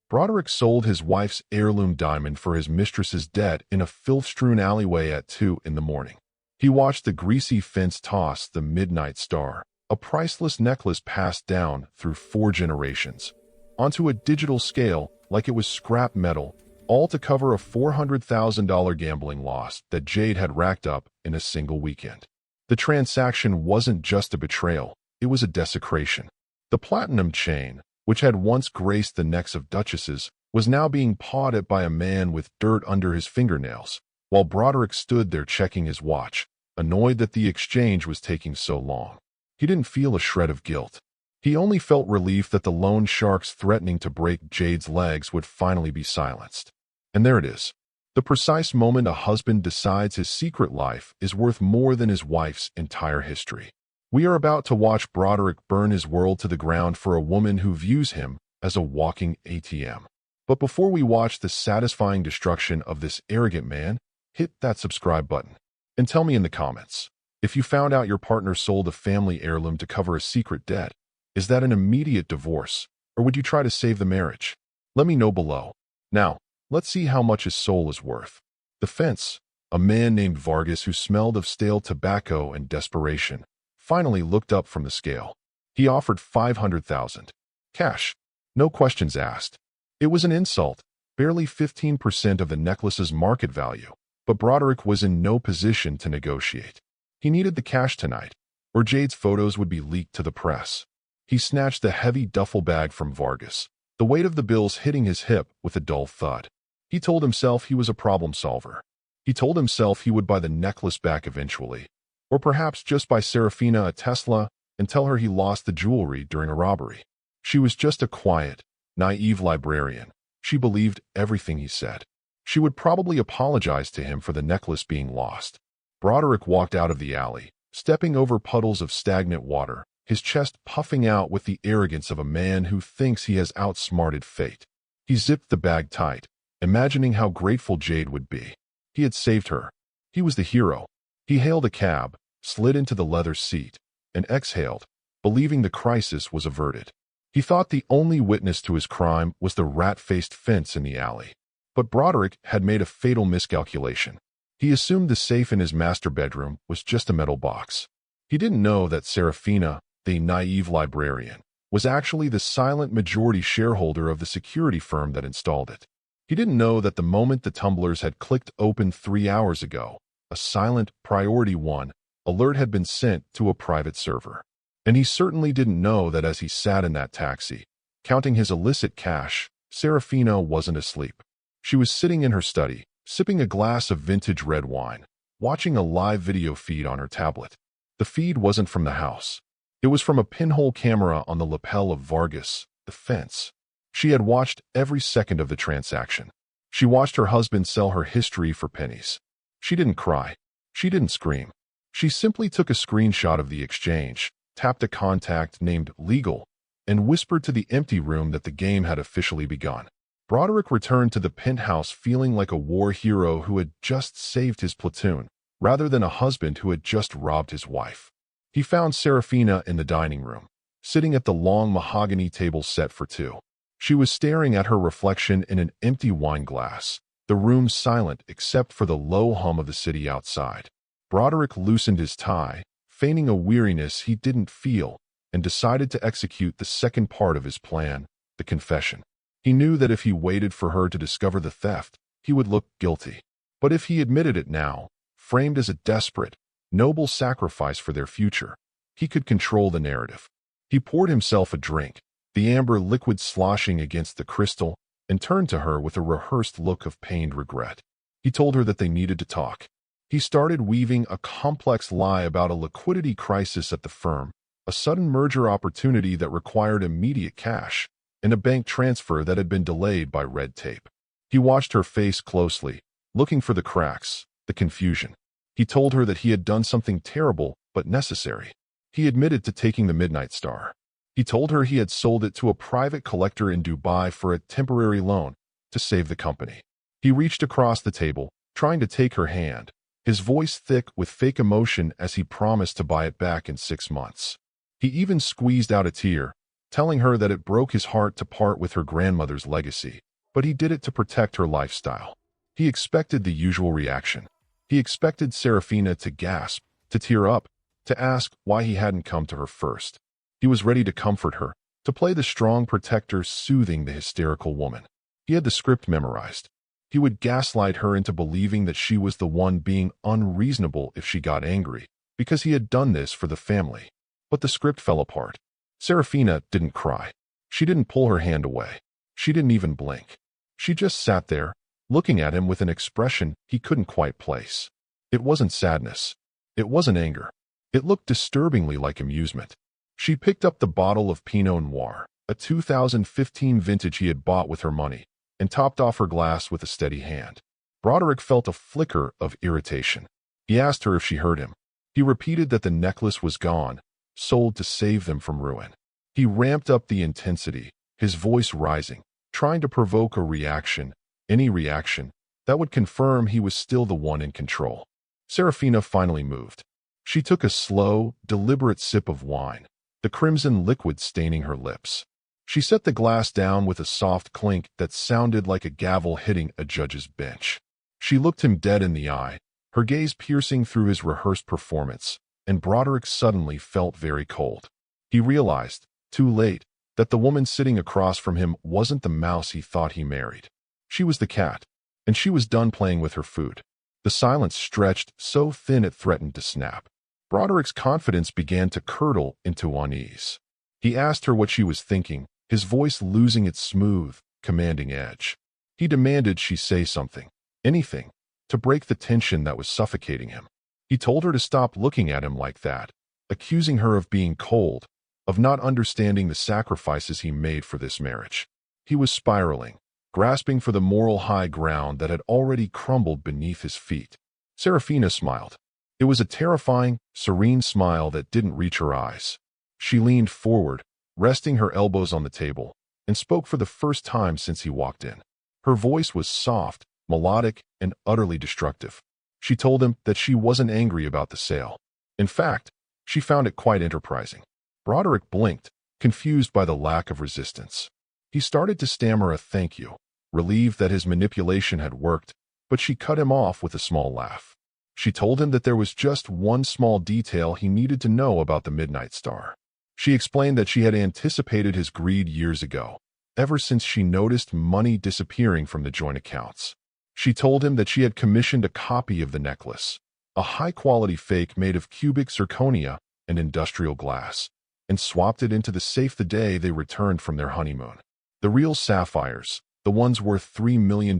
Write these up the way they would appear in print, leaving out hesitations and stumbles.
Broderick sold his wife's heirloom diamond for his mistress's debt in a filth-strewn alleyway at 2 in the morning. He watched the greasy fence toss the midnight star, a priceless necklace passed down through 4 generations, onto a digital scale like it was scrap metal, all to cover a $400,000 gambling loss that Jade had racked up in a single weekend. The transaction wasn't just a betrayal, it was a desecration. The platinum chain, which had once graced the necks of duchesses, was now being pawed at by a man with dirt under his fingernails, while Broderick stood there checking his watch, annoyed that the exchange was taking so long. He didn't feel a shred of guilt. He only felt relief that the loan sharks threatening to break Jade's legs would finally be silenced. And there it is. The precise moment a husband decides his secret life is worth more than his wife's entire history. We are about to watch Broderick burn his world to the ground for a woman who views him as a walking ATM. But before we watch the satisfying destruction of this arrogant man, hit that subscribe button. And tell me in the comments, if you found out your partner sold a family heirloom to cover a secret debt, is that an immediate divorce, or would you try to save the marriage? Let me know below. Now, let's see how much his soul is worth. The fence, a man named Vargas who smelled of stale tobacco and desperation, finally looked up from the scale. He offered $500,000. Cash. No questions asked. It was an insult, barely 15% of the necklace's market value, but Broderick was in no position to negotiate. He needed the cash tonight, or Jade's photos would be leaked to the press. He snatched the heavy duffel bag from Vargas, the weight of the bills hitting his hip with a dull thud. He told himself he was a problem solver. He told himself he would buy the necklace back eventually, or perhaps just buy Serafina a Tesla and tell her he lost the jewelry during a robbery. She was just a quiet, naive librarian. She believed everything he said. She would probably apologize to him for the necklace being lost. Broderick walked out of the alley, stepping over puddles of stagnant water, his chest puffing out with the arrogance of a man who thinks he has outsmarted fate. He zipped the bag tight, imagining how grateful Jade would be. He had saved her. He was the hero. He hailed a cab, slid into the leather seat, and exhaled, believing the crisis was averted. He thought the only witness to his crime was the rat-faced fence in the alley. But Broderick had made a fatal miscalculation. He assumed the safe in his master bedroom was just a metal box. He didn't know that Serafina, the naive librarian, was actually the silent majority shareholder of the security firm that installed it. He didn't know that the moment the tumblers had clicked open 3 hours ago, a silent Priority 1 alert had been sent to a private server. And he certainly didn't know that as he sat in that taxi, counting his illicit cash, Serafina wasn't asleep. She was sitting in her study, sipping a glass of vintage red wine, watching a live video feed on her tablet. The feed wasn't from the house. It was from a pinhole camera on the lapel of Vargas, the fence. She had watched every second of the transaction. She watched her husband sell her history for pennies. She didn't cry. She didn't scream. She simply took a screenshot of the exchange, tapped a contact named Legal, and whispered to the empty room that the game had officially begun. Broderick returned to the penthouse feeling like a war hero who had just saved his platoon, rather than a husband who had just robbed his wife. He found Serafina in the dining room, sitting at the long mahogany table set for 2. She was staring at her reflection in an empty wine glass, the room silent except for the low hum of the city outside. Broderick loosened his tie, feigning a weariness he didn't feel, and decided to execute the second part of his plan, the confession. He knew that if he waited for her to discover the theft, he would look guilty. But if he admitted it now, framed as a desperate, noble sacrifice for their future, he could control the narrative. He poured himself a drink, the amber liquid sloshing against the crystal, and turned to her with a rehearsed look of pained regret. He told her that they needed to talk. He started weaving a complex lie about a liquidity crisis at the firm, a sudden merger opportunity that required immediate cash, and a bank transfer that had been delayed by red tape. He watched her face closely, looking for the cracks, the confusion. He told her that he had done something terrible but necessary. He admitted to taking the Midnight Star. He told her he had sold it to a private collector in Dubai for a temporary loan to save the company. He reached across the table, trying to take her hand, his voice thick with fake emotion as he promised to buy it back in 6 months. He even squeezed out a tear, telling her that it broke his heart to part with her grandmother's legacy, but he did it to protect her lifestyle. He expected the usual reaction. He expected Serafina to gasp, to tear up, to ask why he hadn't come to her first. He was ready to comfort her, to play the strong protector soothing the hysterical woman. He had the script memorized. He would gaslight her into believing that she was the one being unreasonable if she got angry, because he had done this for the family. But the script fell apart. Serafina didn't cry. She didn't pull her hand away. She didn't even blink. She just sat there, looking at him with an expression he couldn't quite place. It wasn't sadness. It wasn't anger. It looked disturbingly like amusement. She picked up the bottle of Pinot Noir, a 2015 vintage he had bought with her money, and topped off her glass with a steady hand. Broderick felt a flicker of irritation. He asked her if she heard him. He repeated that the necklace was gone, sold to save them from ruin. He ramped up the intensity, his voice rising, trying to provoke a reaction, any reaction, that would confirm he was still the one in control. Serafina finally moved. She took a slow, deliberate sip of wine, the crimson liquid staining her lips. She set the glass down with a soft clink that sounded like a gavel hitting a judge's bench. She looked him dead in the eye, her gaze piercing through his rehearsed performance, and Broderick suddenly felt very cold. He realized, too late, that the woman sitting across from him wasn't the mouse he thought he married. She was the cat, and she was done playing with her food. The silence stretched so thin it threatened to snap. Broderick's confidence began to curdle into unease. He asked her what she was thinking, his voice losing its smooth, commanding edge. He demanded she say something, anything, to break the tension that was suffocating him. He told her to stop looking at him like that, accusing her of being cold, of not understanding the sacrifices he made for this marriage. He was spiraling, grasping for the moral high ground that had already crumbled beneath his feet. Serafina smiled. It was a terrifying, serene smile that didn't reach her eyes. She leaned forward, resting her elbows on the table, and spoke for the first time since he walked in. Her voice was soft, melodic, and utterly destructive. She told him that she wasn't angry about the sale. In fact, she found it quite enterprising. Broderick blinked, confused by the lack of resistance. He started to stammer a thank you, relieved that his manipulation had worked, but she cut him off with a small laugh. She told him that there was just one small detail he needed to know about the Midnight Star. She explained that she had anticipated his greed years ago, ever since she noticed money disappearing from the joint accounts. She told him that she had commissioned a copy of the necklace, a high-quality fake made of cubic zirconia and industrial glass, and swapped it into the safe the day they returned from their honeymoon. The real sapphires, the ones worth $3 million,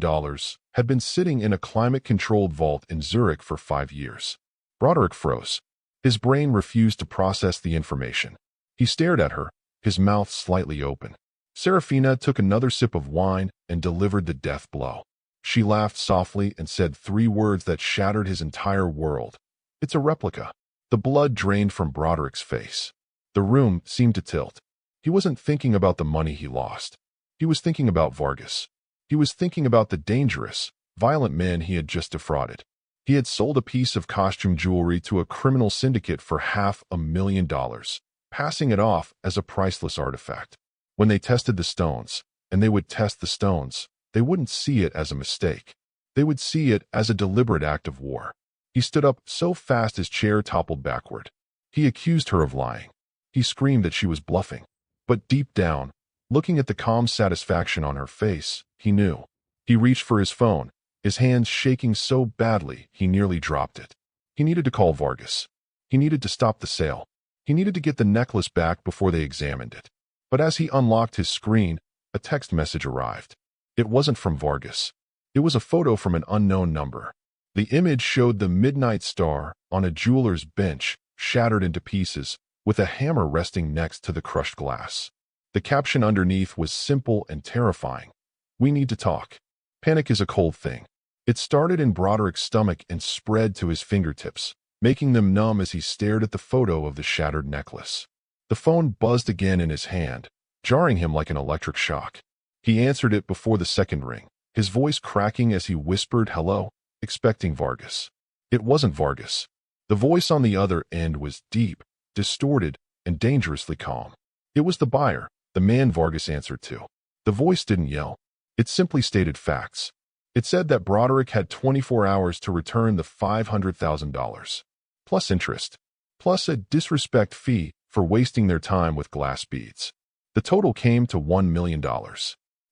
had been sitting in a climate-controlled vault in Zurich for 5 years. Broderick froze. His brain refused to process the information. He stared at her, his mouth slightly open. Serafina took another sip of wine and delivered the death blow. She laughed softly and said 3 words that shattered his entire world. "It's a replica." The blood drained from Broderick's face. The room seemed to tilt. He wasn't thinking about the money he lost. He was thinking about Vargas. He was thinking about the dangerous, violent man he had just defrauded. He had sold a piece of costume jewelry to a criminal syndicate for $500,000, passing it off as a priceless artifact. When they tested the stones, and they would test the stones, they wouldn't see it as a mistake. They would see it as a deliberate act of war. He stood up so fast his chair toppled backward. He accused her of lying. He screamed that she was bluffing. But deep down, looking at the calm satisfaction on her face, he knew. He reached for his phone, his hands shaking so badly he nearly dropped it. He needed to call Vargas. He needed to stop the sale. He needed to get the necklace back before they examined it. But as he unlocked his screen, a text message arrived. It wasn't from Vargas. It was a photo from an unknown number. The image showed the Midnight Star on a jeweler's bench, shattered into pieces, with a hammer resting next to the crushed glass. The caption underneath was simple and terrifying. "We need to talk. Panic is a cold thing." It started in Broderick's stomach and spread to his fingertips, making them numb as he stared at the photo of the shattered necklace. The phone buzzed again in his hand, jarring him like an electric shock. He answered it before the second ring, his voice cracking as he whispered hello, expecting Vargas. It wasn't Vargas. The voice on the other end was deep, distorted, and dangerously calm. It was the buyer, The man Vargas answered to. The voice didn't yell. It simply stated facts. It said that Broderick had 24 hours to return the $500,000, plus interest, plus a disrespect fee for wasting their time with glass beads. The total came to $1 million.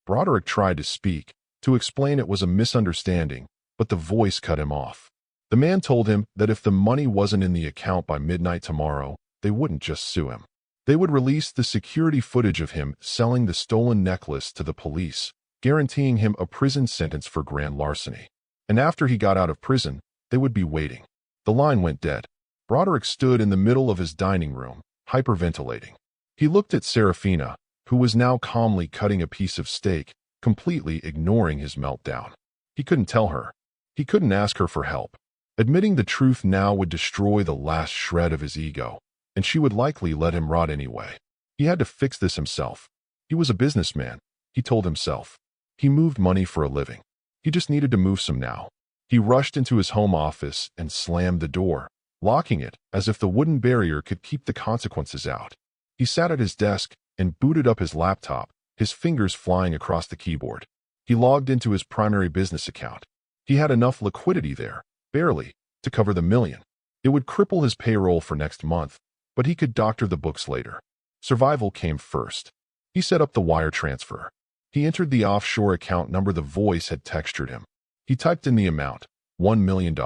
Broderick tried to speak, to explain it was a misunderstanding, but the voice cut him off. The man told him that if the money wasn't in the account by midnight tomorrow, they wouldn't just sue him. They would release the security footage of him selling the stolen necklace to the police, guaranteeing him a prison sentence for grand larceny. And after he got out of prison, they would be waiting. The line went dead. Broderick stood in the middle of his dining room, hyperventilating. He looked at Serafina, who was now calmly cutting a piece of steak, completely ignoring his meltdown. He couldn't tell her. He couldn't ask her for help. Admitting the truth now would destroy the last shred of his ego, and she would likely let him rot anyway. He had to fix this himself. He was a businessman, he told himself. He moved money for a living. He just needed to move some now. He rushed into his home office and slammed the door, locking it as if the wooden barrier could keep the consequences out. He sat at his desk and booted up his laptop, his fingers flying across the keyboard. He logged into his primary business account. He had enough liquidity there, barely, to cover the $1 million. It would cripple his payroll for next month, but he could doctor the books later. Survival came first. He set up the wire transfer. He entered the offshore account number the voice had textured him. He typed in the amount, $1 million.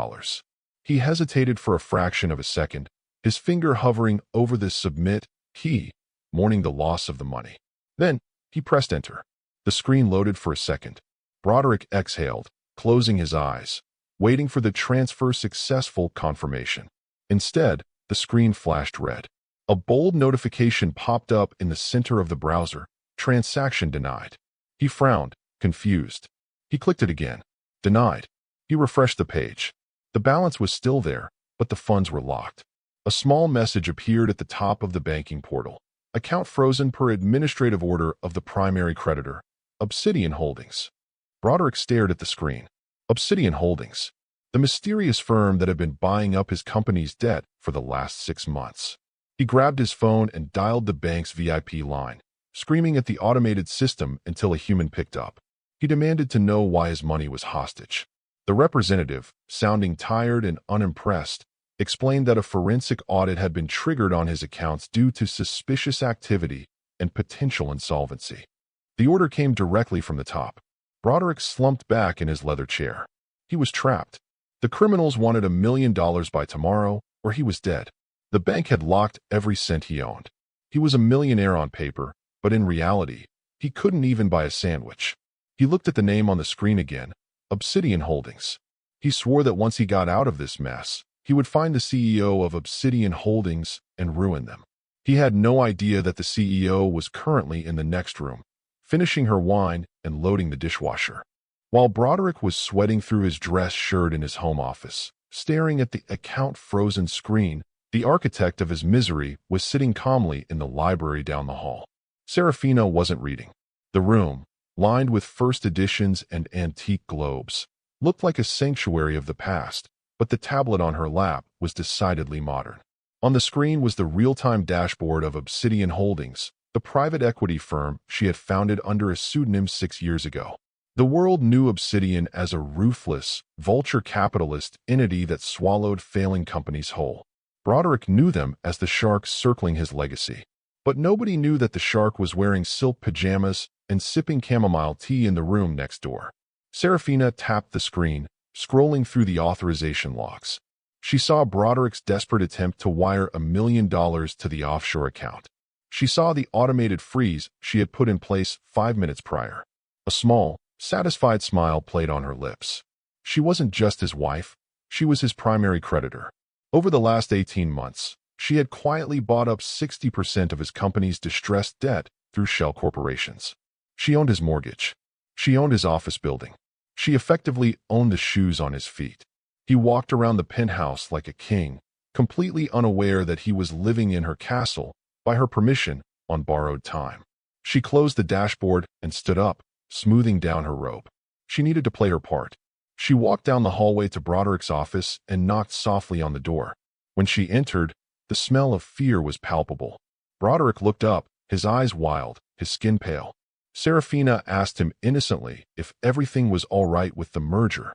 He hesitated for a fraction of a second, his finger hovering over the submit key, mourning the loss of the money. Then, he pressed enter. The screen loaded for a second. Broderick exhaled, closing his eyes, waiting for the transfer successful confirmation. Instead, the screen flashed red. A bold notification popped up in the center of the browser, transaction denied. He frowned, confused. He clicked it again. Denied. He refreshed the page. The balance was still there, but the funds were locked. A small message appeared at the top of the banking portal. Account frozen per administrative order of the primary creditor, Obsidian Holdings. Broderick stared at the screen. Obsidian Holdings, the mysterious firm that had been buying up his company's debt for the last 6 months. He grabbed his phone and dialed the bank's VIP line, screaming at the automated system until a human picked up. He demanded to know why his money was hostage. The representative, sounding tired and unimpressed, explained that a forensic audit had been triggered on his accounts due to suspicious activity and potential insolvency. The order came directly from the top. Broderick slumped back in his leather chair. He was trapped. The criminals wanted $1 million by tomorrow, or he was dead. The bank had locked every cent he owned. He was a millionaire on paper, but in reality, he couldn't even buy a sandwich. He looked at the name on the screen again, Obsidian Holdings. He swore that once he got out of this mess, he would find the CEO of Obsidian Holdings and ruin them. He had no idea that the CEO was currently in the next room, finishing her wine and loading the dishwasher. While Broderick was sweating through his dress shirt in his home office, staring at the account-frozen screen, the architect of his misery was sitting calmly in the library down the hall. Serafina wasn't reading. The room, lined with first editions and antique globes, looked like a sanctuary of the past, but the tablet on her lap was decidedly modern. On the screen was the real-time dashboard of Obsidian Holdings, the private equity firm she had founded under a pseudonym 6 years ago. The world knew Obsidian as a ruthless, vulture capitalist entity that swallowed failing companies whole. Broderick knew them as the shark circling his legacy. But nobody knew that the shark was wearing silk pajamas and sipping chamomile tea in the room next door. Serafina tapped the screen, scrolling through the authorization logs. She saw Broderick's desperate attempt to wire $1 million to the offshore account. She saw the automated freeze she had put in place 5 minutes prior. A small, satisfied smile played on her lips. She wasn't just his wife, she was his primary creditor. Over the last 18 months, she had quietly bought up 60% of his company's distressed debt through shell corporations. She owned his mortgage. She owned his office building. She effectively owned the shoes on his feet. He walked around the penthouse like a king, completely unaware that he was living in her castle, by her permission, on borrowed time. She closed the dashboard and stood up, smoothing down her robe. She needed to play her part. She walked down the hallway to Broderick's office and knocked softly on the door. When she entered, the smell of fear was palpable. Broderick looked up, his eyes wild, his skin pale. Serafina asked him innocently if everything was all right with the merger.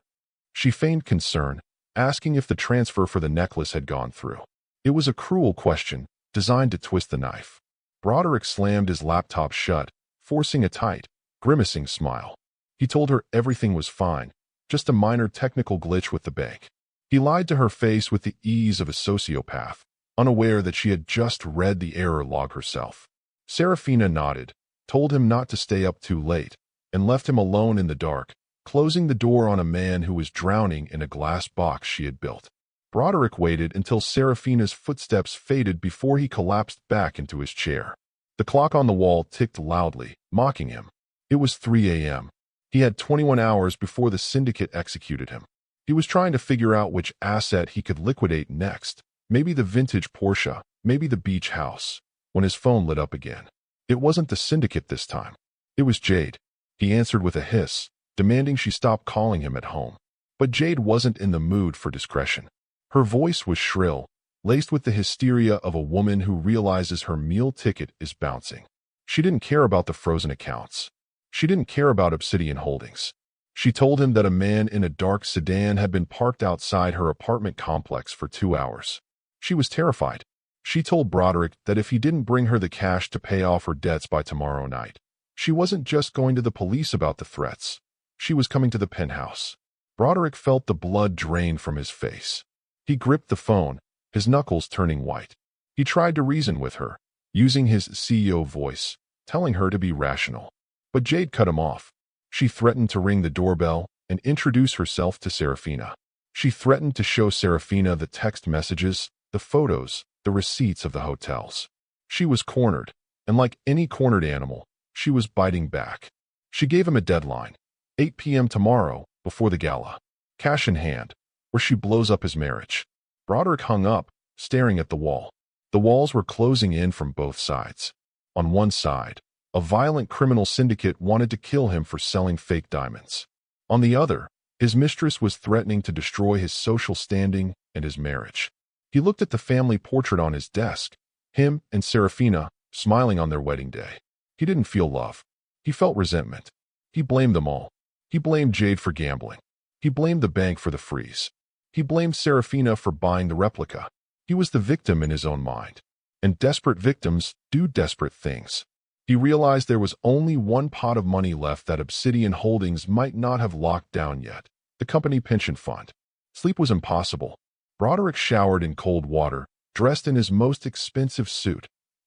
She feigned concern, asking if the transfer for the necklace had gone through. It was a cruel question, designed to twist the knife. Broderick slammed his laptop shut, forcing a tight, grimacing smile. He told her everything was fine, just a minor technical glitch with the bank. He lied to her face with the ease of a sociopath, unaware that she had just read the error log herself. Serafina nodded, told him not to stay up too late, and left him alone in the dark, closing the door on a man who was drowning in a glass box she had built. Broderick waited until Serafina's footsteps faded before he collapsed back into his chair. The clock on the wall ticked loudly, mocking him. It was 3 a.m. He had 21 hours before the syndicate executed him. He was trying to figure out which asset he could liquidate next. Maybe the vintage Porsche, maybe the beach house, when his phone lit up again. It wasn't the syndicate this time. It was Jade. He answered with a hiss, demanding she stop calling him at home. But Jade wasn't in the mood for discretion. Her voice was shrill, laced with the hysteria of a woman who realizes her meal ticket is bouncing. She didn't care about the frozen accounts. She didn't care about Obsidian Holdings. She told him that a man in a dark sedan had been parked outside her apartment complex for 2 hours. She was terrified. She told Broderick that if he didn't bring her the cash to pay off her debts by tomorrow night, she wasn't just going to the police about the threats. She was coming to the penthouse. Broderick felt the blood drain from his face. He gripped the phone, his knuckles turning white. He tried to reason with her, using his CEO voice, telling her to be rational. But Jade cut him off. She threatened to ring the doorbell and introduce herself to Serafina. She threatened to show Serafina the text messages, the photos, the receipts of the hotels. She was cornered, and like any cornered animal, she was biting back. She gave him a deadline, 8 p.m. tomorrow, before the gala. Cash in hand, or she blows up his marriage. Broderick hung up, staring at the wall. The walls were closing in from both sides. On one side, a violent criminal syndicate wanted to kill him for selling fake diamonds. On the other, his mistress was threatening to destroy his social standing and his marriage. He looked at the family portrait on his desk, him and Serafina smiling on their wedding day. He didn't feel love. He felt resentment. He blamed them all. He blamed Jade for gambling. He blamed the bank for the freeze. He blamed Serafina for buying the replica. He was the victim in his own mind. And desperate victims do desperate things. He realized there was only one pot of money left that Obsidian Holdings might not have locked down yet, the company pension fund. Sleep was impossible. Broderick showered in cold water, dressed in his most expensive suit,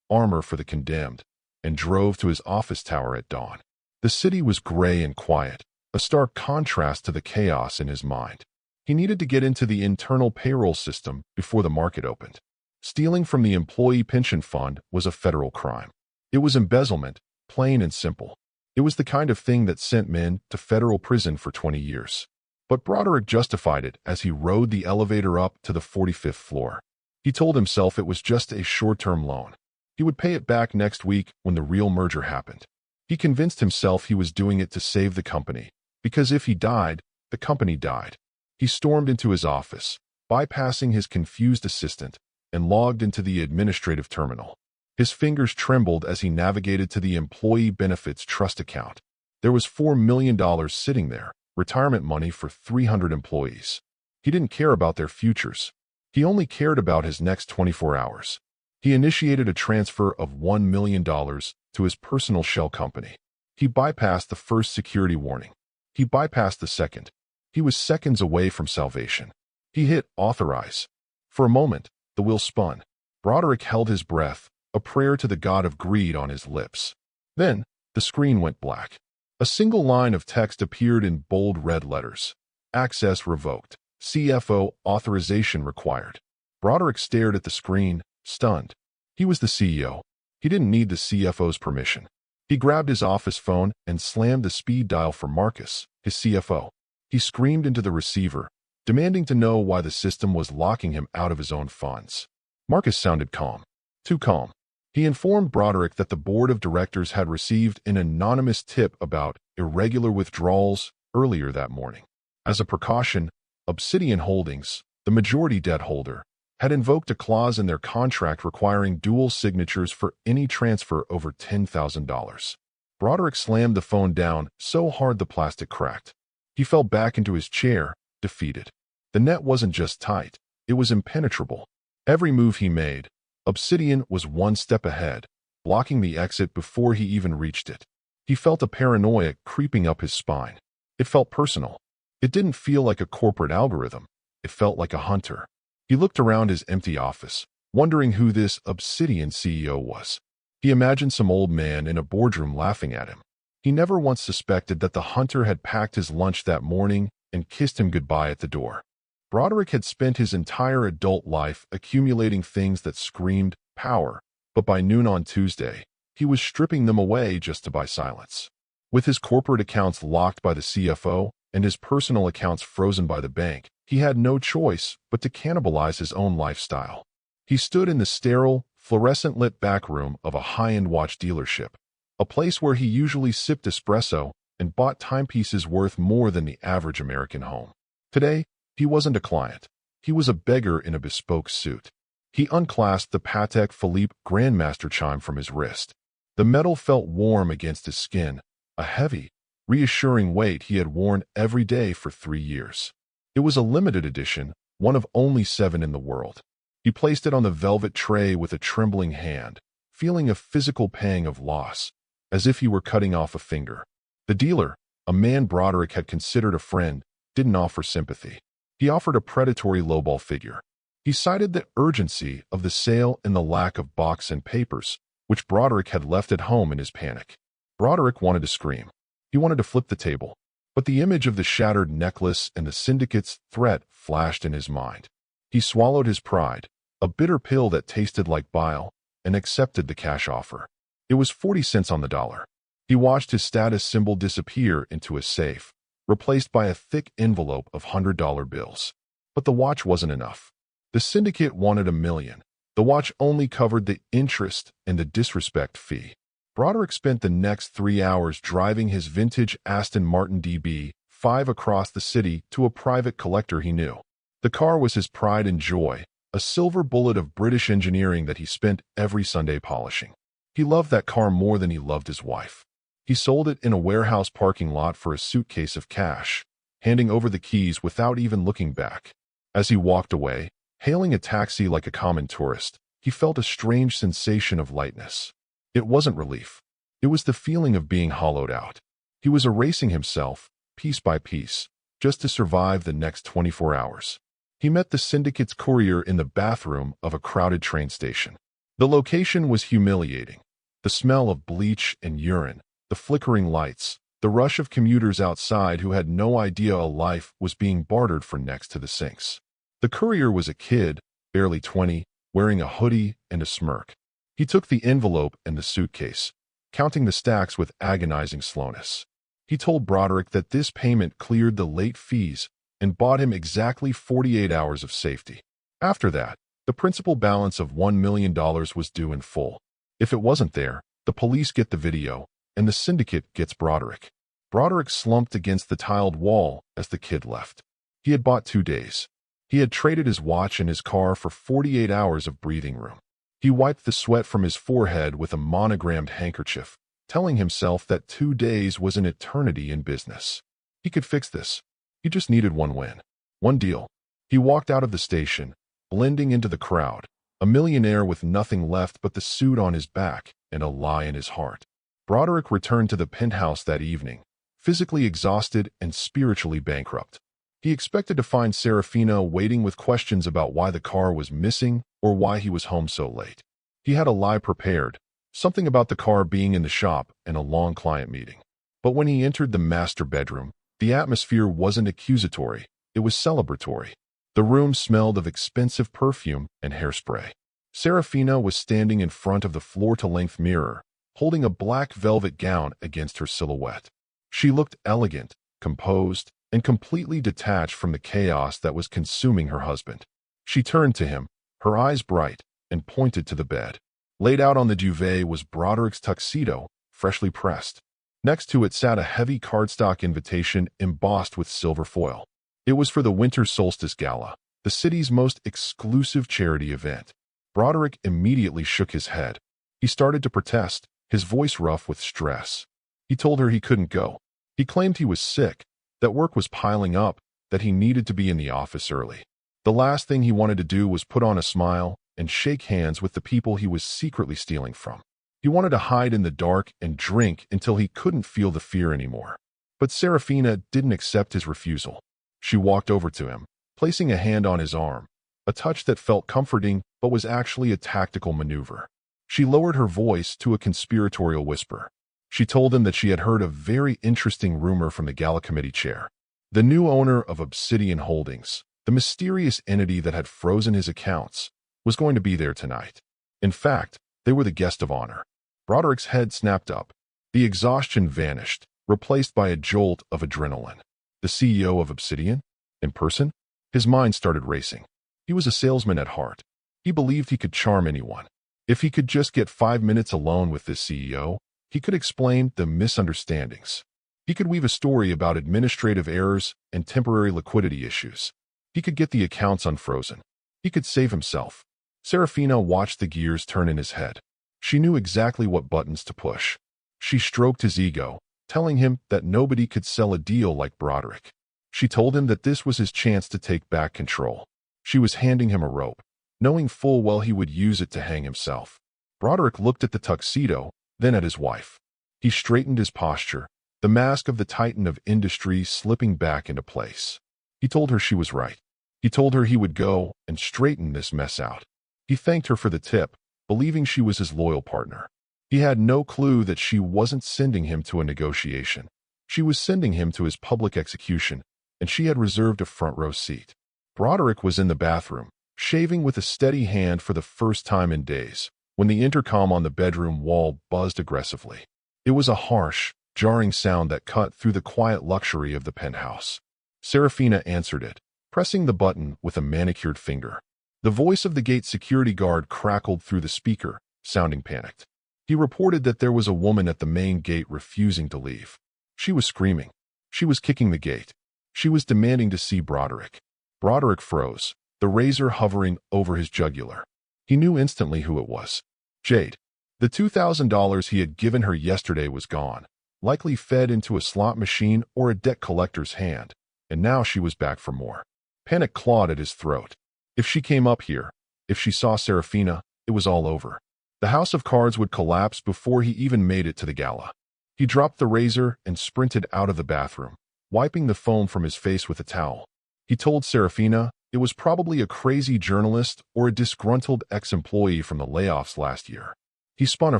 armor for the condemned, and drove to his office tower at dawn. The city was gray and quiet, a stark contrast to the chaos in his mind. He needed to get into the internal payroll system before the market opened. Stealing from the employee pension fund was a federal crime. It was embezzlement, plain and simple. It was the kind of thing that sent men to federal prison for 20 years. But Broderick justified it as he rode the elevator up to the 45th floor. He told himself it was just a short-term loan. He would pay it back next week when the real merger happened. He convinced himself he was doing it to save the company, because if he died, the company died. He stormed into his office, bypassing his confused assistant, and logged into the administrative terminal. His fingers trembled as he navigated to the Employee Benefits Trust account. There was $4 million sitting there, retirement money for 300 employees. He didn't care about their futures. He only cared about his next 24 hours. He initiated a transfer of $1 million to his personal shell company. He bypassed the first security warning. He bypassed the second. He was seconds away from salvation. He hit authorize. For a moment, the wheel spun. Broderick held his breath, a prayer to the god of greed on his lips. Then, the screen went black. A single line of text appeared in bold red letters. Access revoked. CFO authorization required. Broderick stared at the screen, stunned. He was the CEO. He didn't need the CFO's permission. He grabbed his office phone and slammed the speed dial for Marcus, his CFO. He screamed into the receiver, demanding to know why the system was locking him out of his own funds. Marcus sounded calm. Too calm. He informed Broderick that the board of directors had received an anonymous tip about irregular withdrawals earlier that morning. As a precaution, Obsidian Holdings, the majority debt holder, had invoked a clause in their contract requiring dual signatures for any transfer over $10,000. Broderick slammed the phone down so hard the plastic cracked. He fell back into his chair, defeated. The net wasn't just tight, it was impenetrable. Every move he made, Obsidian was one step ahead, blocking the exit before he even reached it. He felt a paranoia creeping up his spine. It felt personal. It didn't feel like a corporate algorithm. It felt like a hunter. He looked around his empty office, wondering who this Obsidian CEO was. He imagined some old man in a boardroom laughing at him. He never once suspected that the hunter had packed his lunch that morning and kissed him goodbye at the door. Broderick had spent his entire adult life accumulating things that screamed power, but by noon on Tuesday, he was stripping them away just to buy silence. With his corporate accounts locked by the CFO and his personal accounts frozen by the bank, he had no choice but to cannibalize his own lifestyle. He stood in the sterile, fluorescent-lit back room of a high-end watch dealership, a place where he usually sipped espresso and bought timepieces worth more than the average American home. Today, he wasn't a client. He was a beggar in a bespoke suit. He unclasped the Patek Philippe Grandmaster chime from his wrist. The metal felt warm against his skin, a heavy, reassuring weight he had worn every day for 3 years. It was a limited edition, one of only 7 in the world. He placed it on the velvet tray with a trembling hand, feeling a physical pang of loss, as if he were cutting off a finger. The dealer, a man Broderick had considered a friend, didn't offer sympathy. He offered a predatory lowball figure. He cited the urgency of the sale and the lack of box and papers, which Broderick had left at home in his panic. Broderick wanted to scream. He wanted to flip the table. But the image of the shattered necklace and the syndicate's threat flashed in his mind. He swallowed his pride, a bitter pill that tasted like bile, and accepted the cash offer. It was 40 cents on the dollar. He watched his status symbol disappear into a safe, replaced by a thick envelope of $100 bills. But the watch wasn't enough. The syndicate wanted $1 million. The watch only covered the interest and the disrespect fee. Broderick spent the next 3 hours driving his vintage Aston Martin DB5 across the city to a private collector he knew. The car was his pride and joy, a silver bullet of British engineering that he spent every Sunday polishing. He loved that car more than he loved his wife. He sold it in a warehouse parking lot for a suitcase of cash, handing over the keys without even looking back. As he walked away, hailing a taxi like a common tourist, he felt a strange sensation of lightness. It wasn't relief. It was the feeling of being hollowed out. He was erasing himself, piece by piece, just to survive the next 24 hours. He met the syndicate's courier in the bathroom of a crowded train station. The location was humiliating. The smell of bleach and urine, the flickering lights, the rush of commuters outside who had no idea a life was being bartered for next to the sinks. The courier was a kid, barely 20, wearing a hoodie and a smirk. He took the envelope and the suitcase, counting the stacks with agonizing slowness. He told Broderick that this payment cleared the late fees and bought him exactly 48 hours of safety. After that, the principal balance of $1 million was due in full. If it wasn't there, the police get the video, and the syndicate gets Broderick. Broderick slumped against the tiled wall as the kid left. He had bought 2 days. He had traded his watch and his car for 48 hours of breathing room. He wiped the sweat from his forehead with a monogrammed handkerchief, telling himself that 2 days was an eternity in business. He could fix this. He just needed one win. One deal. He walked out of the station, blending into the crowd, a millionaire with nothing left but the suit on his back and a lie in his heart. Broderick returned to the penthouse that evening, physically exhausted and spiritually bankrupt. He expected to find Serafina waiting with questions about why the car was missing or why he was home so late. He had a lie prepared, something about the car being in the shop and a long client meeting. But when he entered the master bedroom, the atmosphere wasn't accusatory, it was celebratory. The room smelled of expensive perfume and hairspray. Serafina was standing in front of the floor-to-length mirror, holding a black velvet gown against her silhouette. She looked elegant, composed, and completely detached from the chaos that was consuming her husband. She turned to him, her eyes bright, and pointed to the bed. Laid out on the duvet was Broderick's tuxedo, freshly pressed. Next to it sat a heavy cardstock invitation embossed with silver foil. It was for the winter solstice gala, the city's most exclusive charity event. Broderick immediately shook his head. He started to protest, his voice rough with stress. He told her he couldn't go. He claimed he was sick, that work was piling up, that he needed to be in the office early. The last thing he wanted to do was put on a smile and shake hands with the people he was secretly stealing from. He wanted to hide in the dark and drink until he couldn't feel the fear anymore. But Serafina didn't accept his refusal. She walked over to him, placing a hand on his arm, a touch that felt comforting but was actually a tactical maneuver. She lowered her voice to a conspiratorial whisper. She told him that she had heard a very interesting rumor from the gala committee chair. The new owner of Obsidian Holdings, the mysterious entity that had frozen his accounts, was going to be there tonight. In fact, they were the guest of honor. Broderick's head snapped up. The exhaustion vanished, replaced by a jolt of adrenaline. The CEO of Obsidian? In person? His mind started racing. He was a salesman at heart. He believed he could charm anyone. If he could just get 5 minutes alone with this CEO, he could explain the misunderstandings. He could weave a story about administrative errors and temporary liquidity issues. He could get the accounts unfrozen. He could save himself. Serafina watched the gears turn in his head. She knew exactly what buttons to push. She stroked his ego, telling him that nobody could sell a deal like Broderick. She told him that this was his chance to take back control. She was handing him a rope, knowing full well he would use it to hang himself. Broderick looked at the tuxedo, then at his wife. He straightened his posture, the mask of the titan of industry slipping back into place. He told her she was right. He told her he would go and straighten this mess out. He thanked her for the tip, believing she was his loyal partner. He had no clue that she wasn't sending him to a negotiation. She was sending him to his public execution, and she had reserved a front-row seat. Broderick was in the bathroom, shaving with a steady hand for the first time in days, when the intercom on the bedroom wall buzzed aggressively. It was a harsh, jarring sound that cut through the quiet luxury of the penthouse. Serafina answered it, pressing the button with a manicured finger. The voice of the gate security guard crackled through the speaker, sounding panicked. He reported that there was a woman at the main gate refusing to leave. She was screaming. She was kicking the gate. She was demanding to see Broderick. Broderick froze, the razor hovering over his jugular. He knew instantly who it was. Jade. The $2,000 he had given her yesterday was gone, likely fed into a slot machine or a debt collector's hand, and now she was back for more. Panic clawed at his throat. If she came up here, if she saw Serafina, it was all over. The house of cards would collapse before he even made it to the gala. He dropped the razor and sprinted out of the bathroom, wiping the foam from his face with a towel. He told Serafina it was probably a crazy journalist or a disgruntled ex-employee from the layoffs last year. He spun a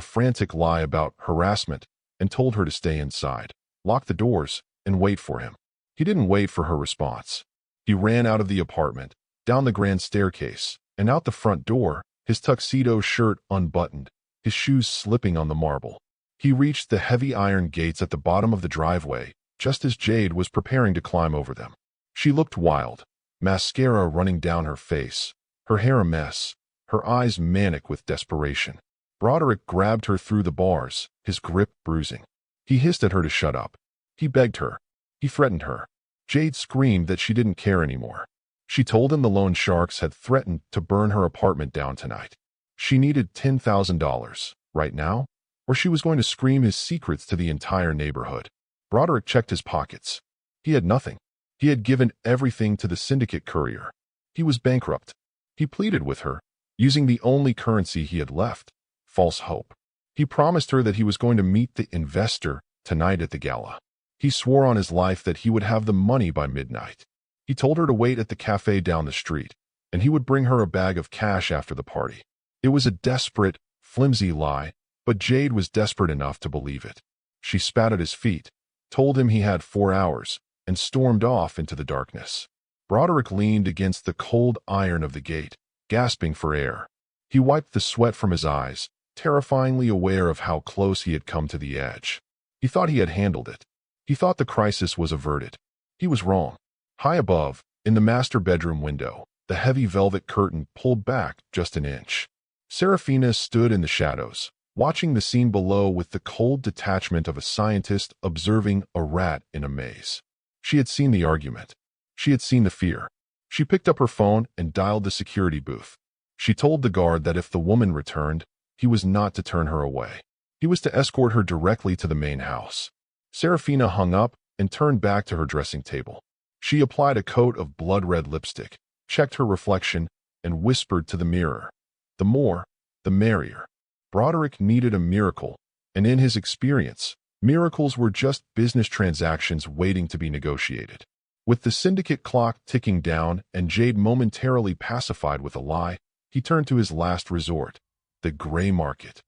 frantic lie about harassment and told her to stay inside, lock the doors, and wait for him. He didn't wait for her response. He ran out of the apartment, down the grand staircase, and out the front door, his tuxedo shirt unbuttoned, his shoes slipping on the marble. He reached the heavy iron gates at the bottom of the driveway, just as Jade was preparing to climb over them. She looked wild, mascara running down her face, her hair a mess, her eyes manic with desperation. Broderick grabbed her through the bars, his grip bruising. He hissed at her to shut up. He begged her. He threatened her. Jade screamed that she didn't care anymore. She told him the loan sharks had threatened to burn her apartment down tonight. She needed $10,000, right now, or she was going to scream his secrets to the entire neighborhood. Broderick checked his pockets. He had nothing. He had given everything to the syndicate courier. He was bankrupt. He pleaded with her, using the only currency he had left, false hope. He promised her that he was going to meet the investor tonight at the gala. He swore on his life that he would have the money by midnight. He told her to wait at the cafe down the street, and he would bring her a bag of cash after the party. It was a desperate, flimsy lie, but Jade was desperate enough to believe it. She spat at his feet, told him he had 4 hours, and stormed off into the darkness. Broderick leaned against the cold iron of the gate, gasping for air. He wiped the sweat from his eyes, terrifyingly aware of how close he had come to the edge. He thought he had handled it. He thought the crisis was averted. He was wrong. High above, in the master bedroom window, the heavy velvet curtain pulled back just an inch. Serafina stood in the shadows, watching the scene below with the cold detachment of a scientist observing a rat in a maze. She had seen the argument. She had seen the fear. She picked up her phone and dialed the security booth. She told the guard that if the woman returned, he was not to turn her away. He was to escort her directly to the main house. Serafina hung up and turned back to her dressing table. She applied a coat of blood-red lipstick, checked her reflection, and whispered to the mirror. The more, the merrier. Broderick needed a miracle, and in his experience, miracles were just business transactions waiting to be negotiated. With the syndicate clock ticking down and Jade momentarily pacified with a lie, he turned to his last resort, the gray market.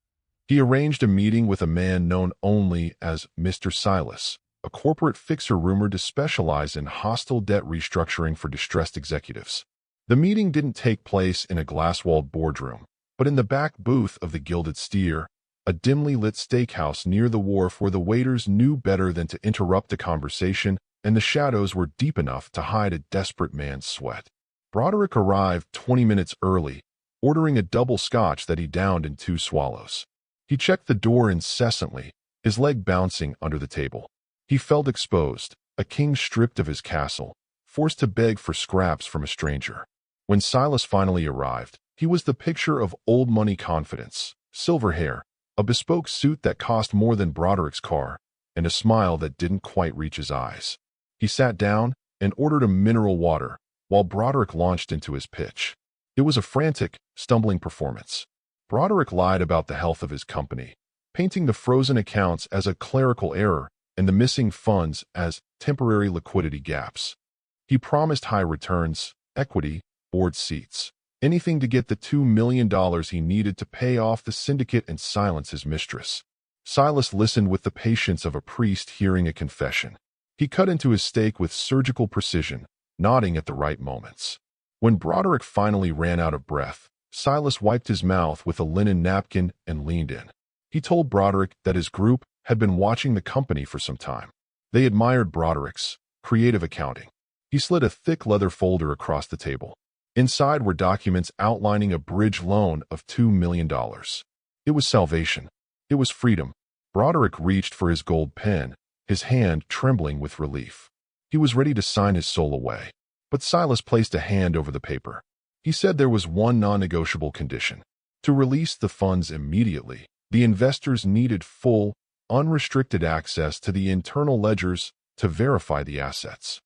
He arranged a meeting with a man known only as Mr. Silas, a corporate fixer rumored to specialize in hostile debt restructuring for distressed executives. The meeting didn't take place in a glass-walled boardroom, but in the back booth of the Gilded Steer, a dimly lit steakhouse near the wharf where the waiters knew better than to interrupt the conversation and the shadows were deep enough to hide a desperate man's sweat. Broderick arrived 20 minutes early, ordering a double scotch that he downed in 2 swallows. He checked the door incessantly, his leg bouncing under the table. He felt exposed, a king stripped of his castle, forced to beg for scraps from a stranger. When Silas finally arrived, he was the picture of old money confidence, silver hair, a bespoke suit that cost more than Broderick's car, and a smile that didn't quite reach his eyes. He sat down and ordered a mineral water, while Broderick launched into his pitch. It was a frantic, stumbling performance. Broderick lied about the health of his company, painting the frozen accounts as a clerical error and the missing funds as temporary liquidity gaps. He promised high returns, equity, board seats, anything to get the $2 million he needed to pay off the syndicate and silence his mistress. Silas listened with the patience of a priest hearing a confession. He cut into his steak with surgical precision, nodding at the right moments. When Broderick finally ran out of breath, Silas wiped his mouth with a linen napkin and leaned in. He told Broderick that his group had been watching the company for some time. They admired Broderick's creative accounting. He slid a thick leather folder across the table. Inside were documents outlining a bridge loan of $2 million. It was salvation. It was freedom. Broderick reached for his gold pen, his hand trembling with relief. He was ready to sign his soul away. But Silas placed a hand over the paper. He said there was one non-negotiable condition. To release the funds immediately, the investors needed full, unrestricted access to the internal ledgers to verify the assets.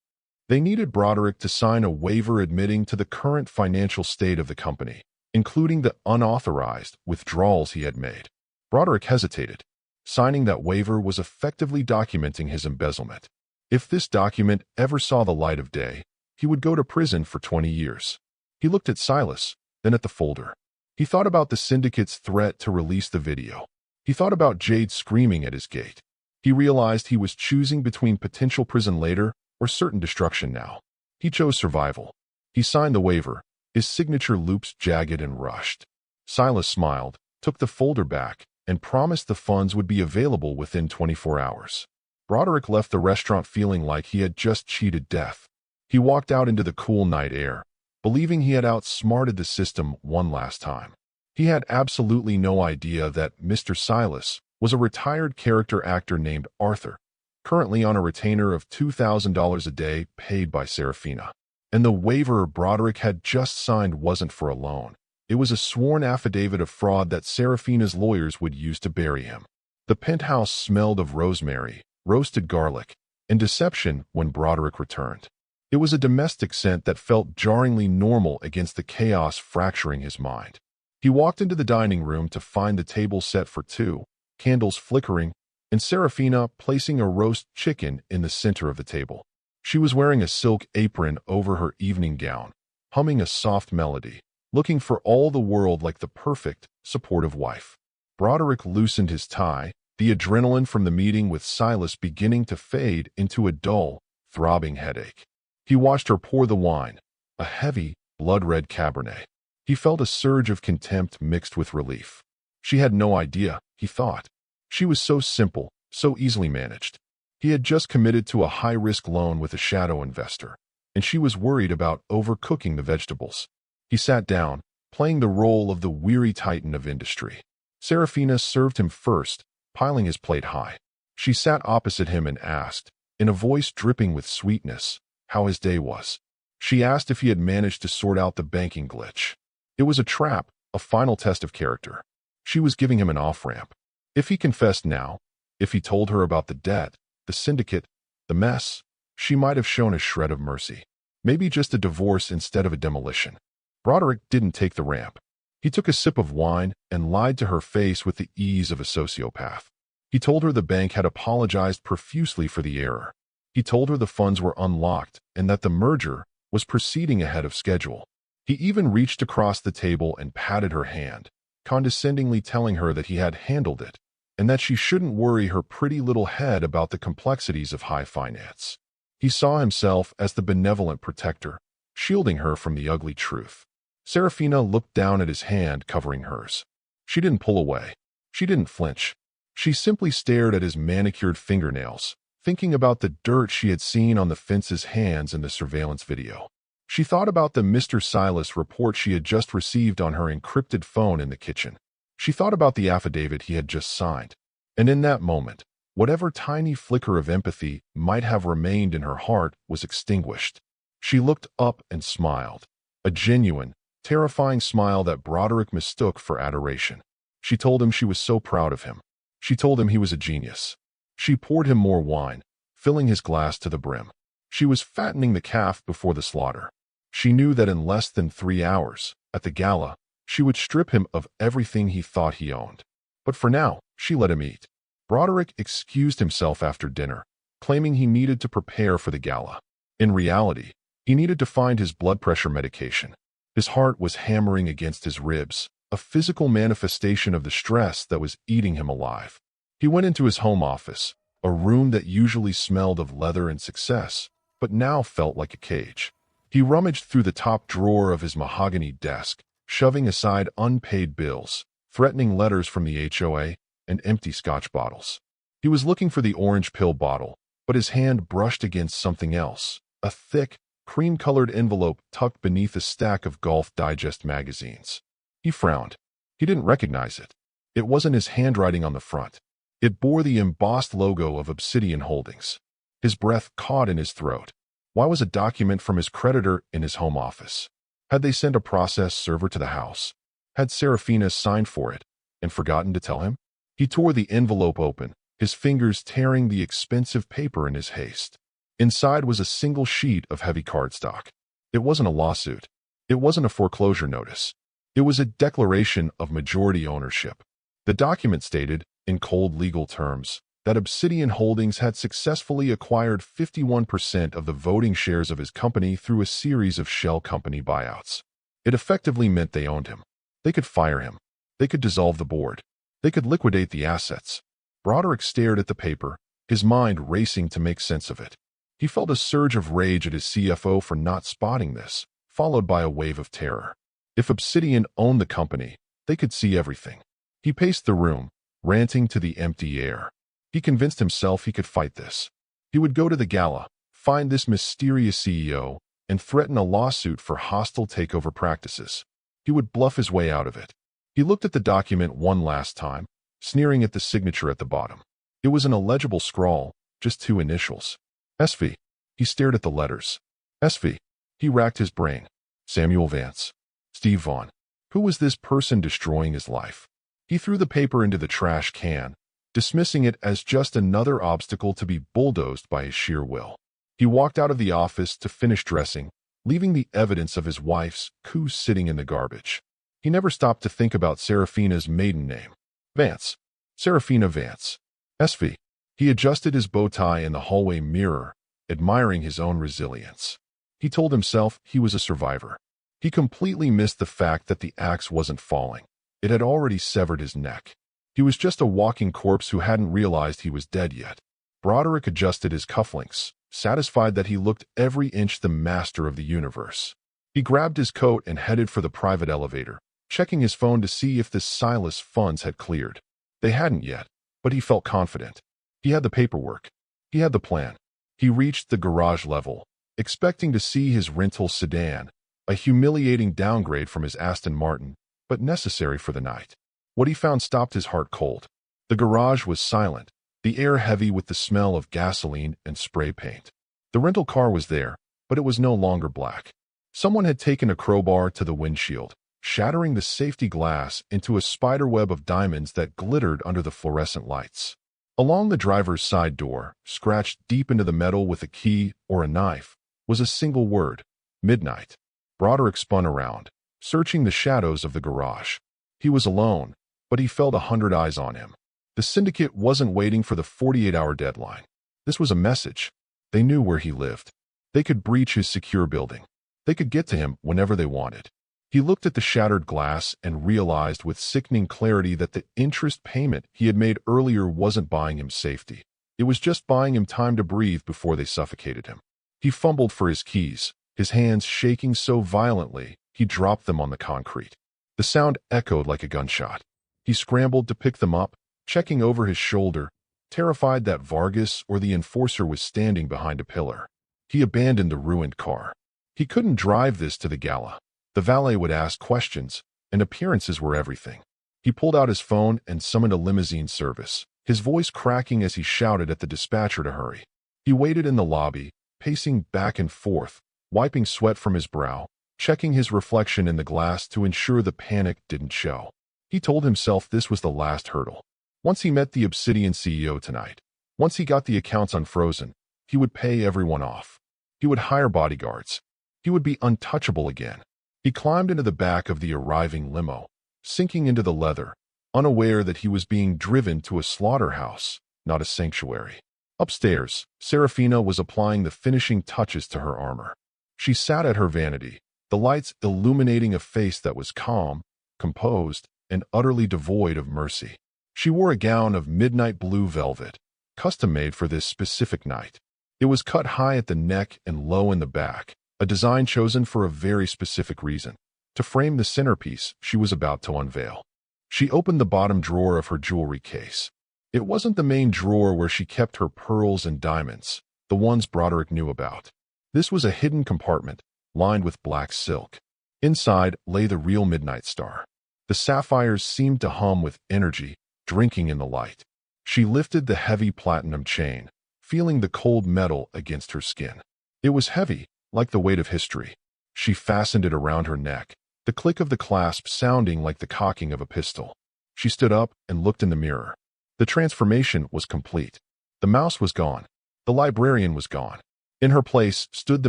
They needed Broderick to sign a waiver admitting to the current financial state of the company, including the unauthorized withdrawals he had made. Broderick hesitated. Signing that waiver was effectively documenting his embezzlement. If this document ever saw the light of day, he would go to prison for 20 years. He looked at Silas, then at the folder. He thought about the syndicate's threat to release the video. He thought about Jade screaming at his gate. He realized he was choosing between potential prison later or certain destruction now. He chose survival. He signed the waiver, his signature loops jagged and rushed. Silas smiled, took the folder back, and promised the funds would be available within 24 hours. Broderick left the restaurant feeling like he had just cheated death. He walked out into the cool night air, believing he had outsmarted the system one last time. He had absolutely no idea that Mr. Silas was a retired character actor named Arthur, currently on a retainer of $2,000 a day paid by Serafina. And the waiver Broderick had just signed wasn't for a loan. It was a sworn affidavit of fraud that Serafina's lawyers would use to bury him. The penthouse smelled of rosemary, roasted garlic, and deception when Broderick returned. It was a domestic scent that felt jarringly normal against the chaos fracturing his mind. He walked into the dining room to find the table set for 2, candles flickering, and Serafina placing a roast chicken in the center of the table. She was wearing a silk apron over her evening gown, humming a soft melody, looking for all the world like the perfect, supportive wife. Broderick loosened his tie, the adrenaline from the meeting with Silas beginning to fade into a dull, throbbing headache. He watched her pour the wine, a heavy, blood-red Cabernet. He felt a surge of contempt mixed with relief. She had no idea, he thought. She was so simple, so easily managed. He had just committed to a high-risk loan with a shadow investor, and she was worried about overcooking the vegetables. He sat down, playing the role of the weary titan of industry. Serafina served him first, piling his plate high. She sat opposite him and asked, in a voice dripping with sweetness, how his day was. She asked if he had managed to sort out the banking glitch. It was a trap, a final test of character. She was giving him an off-ramp. If he confessed now, if he told her about the debt, the syndicate, the mess, she might have shown a shred of mercy. Maybe just a divorce instead of a demolition. Broderick didn't take the ramp. He took a sip of wine and lied to her face with the ease of a sociopath. He told her the bank had apologized profusely for the error. He told her the funds were unlocked and that the merger was proceeding ahead of schedule. He even reached across the table and patted her hand, condescendingly telling her that he had handled it and that she shouldn't worry her pretty little head about the complexities of high finance. He saw himself as the benevolent protector, shielding her from the ugly truth. Serafina looked down at his hand covering hers. She didn't pull away. She didn't flinch. She simply stared at his manicured fingernails, thinking about the dirt she had seen on the fence's hands in the surveillance video. She thought about the Mr. Silas report she had just received on her encrypted phone in the kitchen. She thought about the affidavit he had just signed. And in that moment, whatever tiny flicker of empathy might have remained in her heart was extinguished. She looked up and smiled, a genuine, terrifying smile that Broderick mistook for adoration. She told him she was so proud of him. She told him he was a genius. She poured him more wine, filling his glass to the brim. She was fattening the calf before the slaughter. She knew that in less than 3 hours, at the gala, she would strip him of everything he thought he owned. But for now, she let him eat. Broderick excused himself after dinner, claiming he needed to prepare for the gala. In reality, he needed to find his blood pressure medication. His heart was hammering against his ribs, a physical manifestation of the stress that was eating him alive. He went into his home office, a room that usually smelled of leather and success, but now felt like a cage. He rummaged through the top drawer of his mahogany desk, shoving aside unpaid bills, threatening letters from the HOA, and empty scotch bottles. He was looking for the orange pill bottle, but his hand brushed against something else, a thick, cream-colored envelope tucked beneath a stack of Golf Digest magazines. He frowned. He didn't recognize it. It wasn't his handwriting on the front. It bore the embossed logo of Obsidian Holdings. His breath caught in his throat. Why was a document from his creditor in his home office? Had they sent a process server to the house? Had Serafina signed for it and forgotten to tell him? He tore the envelope open, his fingers tearing the expensive paper in his haste. Inside was a single sheet of heavy cardstock. It wasn't a lawsuit. It wasn't a foreclosure notice. It was a declaration of majority ownership. The document stated, in cold legal terms, that Obsidian Holdings had successfully acquired 51% of the voting shares of his company through a series of shell company buyouts. It effectively meant they owned him. They could fire him. They could dissolve the board. They could liquidate the assets. Broderick stared at the paper, his mind racing to make sense of it. He felt a surge of rage at his CFO for not spotting this, followed by a wave of terror. If Obsidian owned the company, they could see everything. He paced the room, ranting to the empty air. He convinced himself he could fight this. He would go to the gala, find this mysterious CEO, and threaten a lawsuit for hostile takeover practices. He would bluff his way out of it. He looked at the document one last time, sneering at the signature at the bottom. It was an illegible scrawl, just 2 initials. SV. He stared at the letters. SV. He racked his brain. Samuel Vance. Steve Vaughn. Who was this person destroying his life? He threw the paper into the trash can, dismissing it as just another obstacle to be bulldozed by his sheer will. He walked out of the office to finish dressing, leaving the evidence of his wife's coup sitting in the garbage. He never stopped to think about Serafina's maiden name. Vance. Serafina Vance. SV. He adjusted his bow tie in the hallway mirror, admiring his own resilience. He told himself he was a survivor. He completely missed the fact that the axe wasn't falling. It had already severed his neck. He was just a walking corpse who hadn't realized he was dead yet. Broderick adjusted his cufflinks, satisfied that he looked every inch the master of the universe. He grabbed his coat and headed for the private elevator, checking his phone to see if the Silas funds had cleared. They hadn't yet, but he felt confident. He had the paperwork. He had the plan. He reached the garage level, expecting to see his rental sedan, a humiliating downgrade from his Aston Martin, but necessary for the night. What he found stopped his heart cold. The garage was silent, the air heavy with the smell of gasoline and spray paint. The rental car was there, but it was no longer black. Someone had taken a crowbar to the windshield, shattering the safety glass into a spiderweb of diamonds that glittered under the fluorescent lights. Along the driver's side door, scratched deep into the metal with a key or a knife, was a single word: midnight. Broderick spun around, searching the shadows of the garage. He was alone, but he felt 100 eyes on him. The syndicate wasn't waiting for the 48-hour deadline. This was a message. They knew where he lived. They could breach his secure building. They could get to him whenever they wanted. He looked at the shattered glass and realized with sickening clarity that the interest payment he had made earlier wasn't buying him safety. It was just buying him time to breathe before they suffocated him. He fumbled for his keys, his hands shaking so violently he dropped them on the concrete. The sound echoed like a gunshot. He scrambled to pick them up, checking over his shoulder, terrified that Vargas or the enforcer was standing behind a pillar. He abandoned the ruined car. He couldn't drive this to the gala. The valet would ask questions, and appearances were everything. He pulled out his phone and summoned a limousine service, his voice cracking as he shouted at the dispatcher to hurry. He waited in the lobby, pacing back and forth, wiping sweat from his brow, checking his reflection in the glass to ensure the panic didn't show. He told himself this was the last hurdle. Once he met the Obsidian CEO tonight, once he got the accounts unfrozen, he would pay everyone off. He would hire bodyguards. He would be untouchable again. He climbed into the back of the arriving limo, sinking into the leather, unaware that he was being driven to a slaughterhouse, not a sanctuary. Upstairs, Serafina was applying the finishing touches to her armor. She sat at her vanity, the lights illuminating a face that was calm, composed, and utterly devoid of mercy. She wore a gown of midnight blue velvet, custom-made for this specific night. It was cut high at the neck and low in the back, a design chosen for a very specific reason, to frame the centerpiece she was about to unveil. She opened the bottom drawer of her jewelry case. It wasn't the main drawer where she kept her pearls and diamonds, the ones Broderick knew about. This was a hidden compartment, lined with black silk. Inside lay the real midnight star. The sapphires seemed to hum with energy, drinking in the light. She lifted the heavy platinum chain, feeling the cold metal against her skin. It was heavy, like the weight of history. She fastened it around her neck, the click of the clasp sounding like the cocking of a pistol. She stood up and looked in the mirror. The transformation was complete. The mouse was gone. The librarian was gone. In her place stood the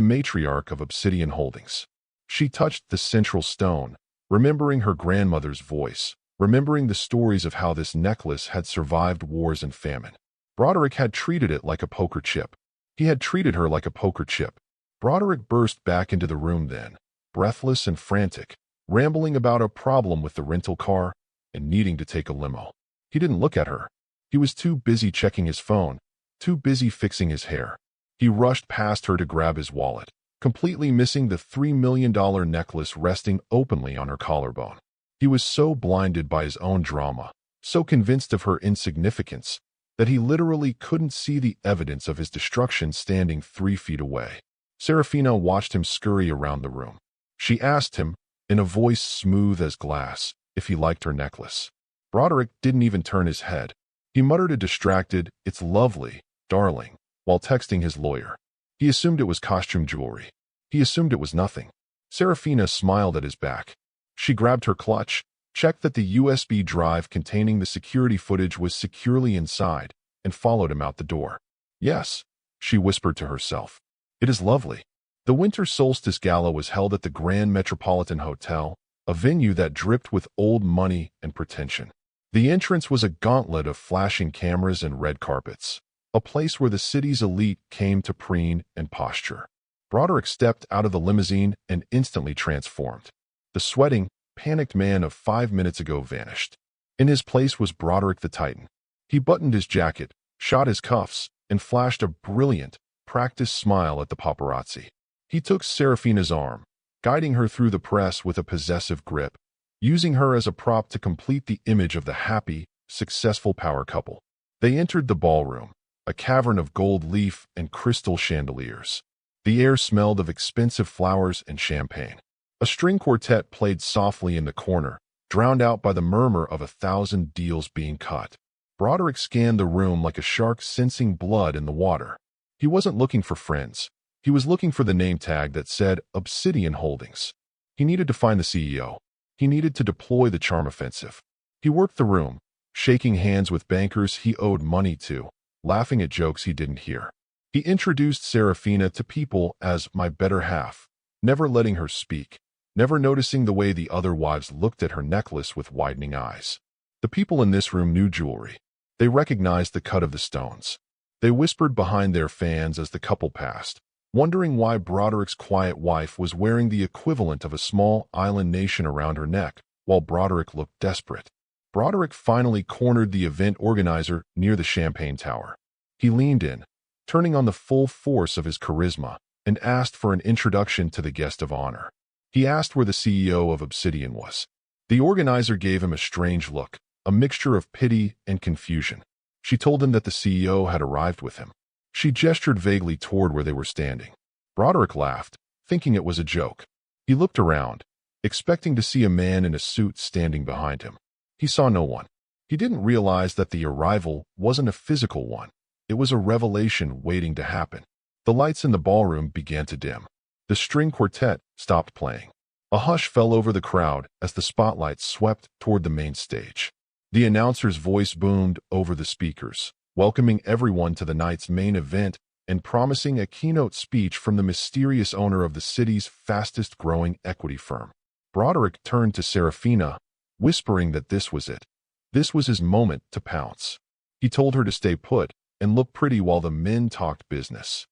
matriarch of Obsidian Holdings. She touched the central stone, remembering her grandmother's voice, remembering the stories of how this necklace had survived wars and famine. Broderick had treated it like a poker chip. He had treated her like a poker chip. Broderick burst back into the room then, breathless and frantic, rambling about a problem with the rental car and needing to take a limo. He didn't look at her. He was too busy checking his phone, too busy fixing his hair. He rushed past her to grab his wallet, completely missing the $3 million necklace resting openly on her collarbone. He was so blinded by his own drama, so convinced of her insignificance, that he literally couldn't see the evidence of his destruction standing 3 feet away. Serafina watched him scurry around the room. She asked him, in a voice smooth as glass, if he liked her necklace. Broderick didn't even turn his head. He muttered a distracted, "It's lovely, darling," while texting his lawyer. He assumed it was costume jewelry. He assumed it was nothing. Serafina smiled at his back. She grabbed her clutch, checked that the USB drive containing the security footage was securely inside, and followed him out the door. "Yes," she whispered to herself. "It is lovely." The Winter Solstice Gala was held at the Grand Metropolitan Hotel, a venue that dripped with old money and pretension. The entrance was a gauntlet of flashing cameras and red carpets, a place where the city's elite came to preen and posture. Broderick stepped out of the limousine and instantly transformed. The sweating, panicked man of 5 minutes ago vanished. In his place was Broderick the Titan. He buttoned his jacket, shot his cuffs, and flashed a brilliant, practiced smile at the paparazzi. He took Serafina's arm, guiding her through the press with a possessive grip, using her as a prop to complete the image of the happy, successful power couple. They entered the ballroom, a cavern of gold leaf and crystal chandeliers. The air smelled of expensive flowers and champagne. A string quartet played softly in the corner, drowned out by the murmur of 1,000 deals being cut. Broderick scanned the room like a shark sensing blood in the water. He wasn't looking for friends. He was looking for the name tag that said Obsidian Holdings. He needed to find the CEO. He needed to deploy the charm offensive. He worked the room, shaking hands with bankers he owed money to, laughing at jokes he didn't hear. He introduced Serafina to people as my better half, never letting her speak, never noticing the way the other wives looked at her necklace with widening eyes. The people in this room knew jewelry. They recognized the cut of the stones. They whispered behind their fans as the couple passed, wondering why Broderick's quiet wife was wearing the equivalent of a small island nation around her neck, while Broderick looked desperate. Broderick finally cornered the event organizer near the champagne tower. He leaned in, turning on the full force of his charisma, and asked for an introduction to the guest of honor. He asked where the CEO of Obsidian was. The organizer gave him a strange look, a mixture of pity and confusion. She told him that the CEO had arrived with him. She gestured vaguely toward where they were standing. Broderick laughed, thinking it was a joke. He looked around, expecting to see a man in a suit standing behind him. He saw no one. He didn't realize that the arrival wasn't a physical one. It was a revelation waiting to happen. The lights in the ballroom began to dim. The string quartet stopped playing. A hush fell over the crowd as the spotlight swept toward the main stage. The announcer's voice boomed over the speakers, welcoming everyone to the night's main event and promising a keynote speech from the mysterious owner of the city's fastest-growing equity firm. Broderick turned to Serafina, whispering that this was it. This was his moment to pounce. He told her to stay put and look pretty while the men talked business.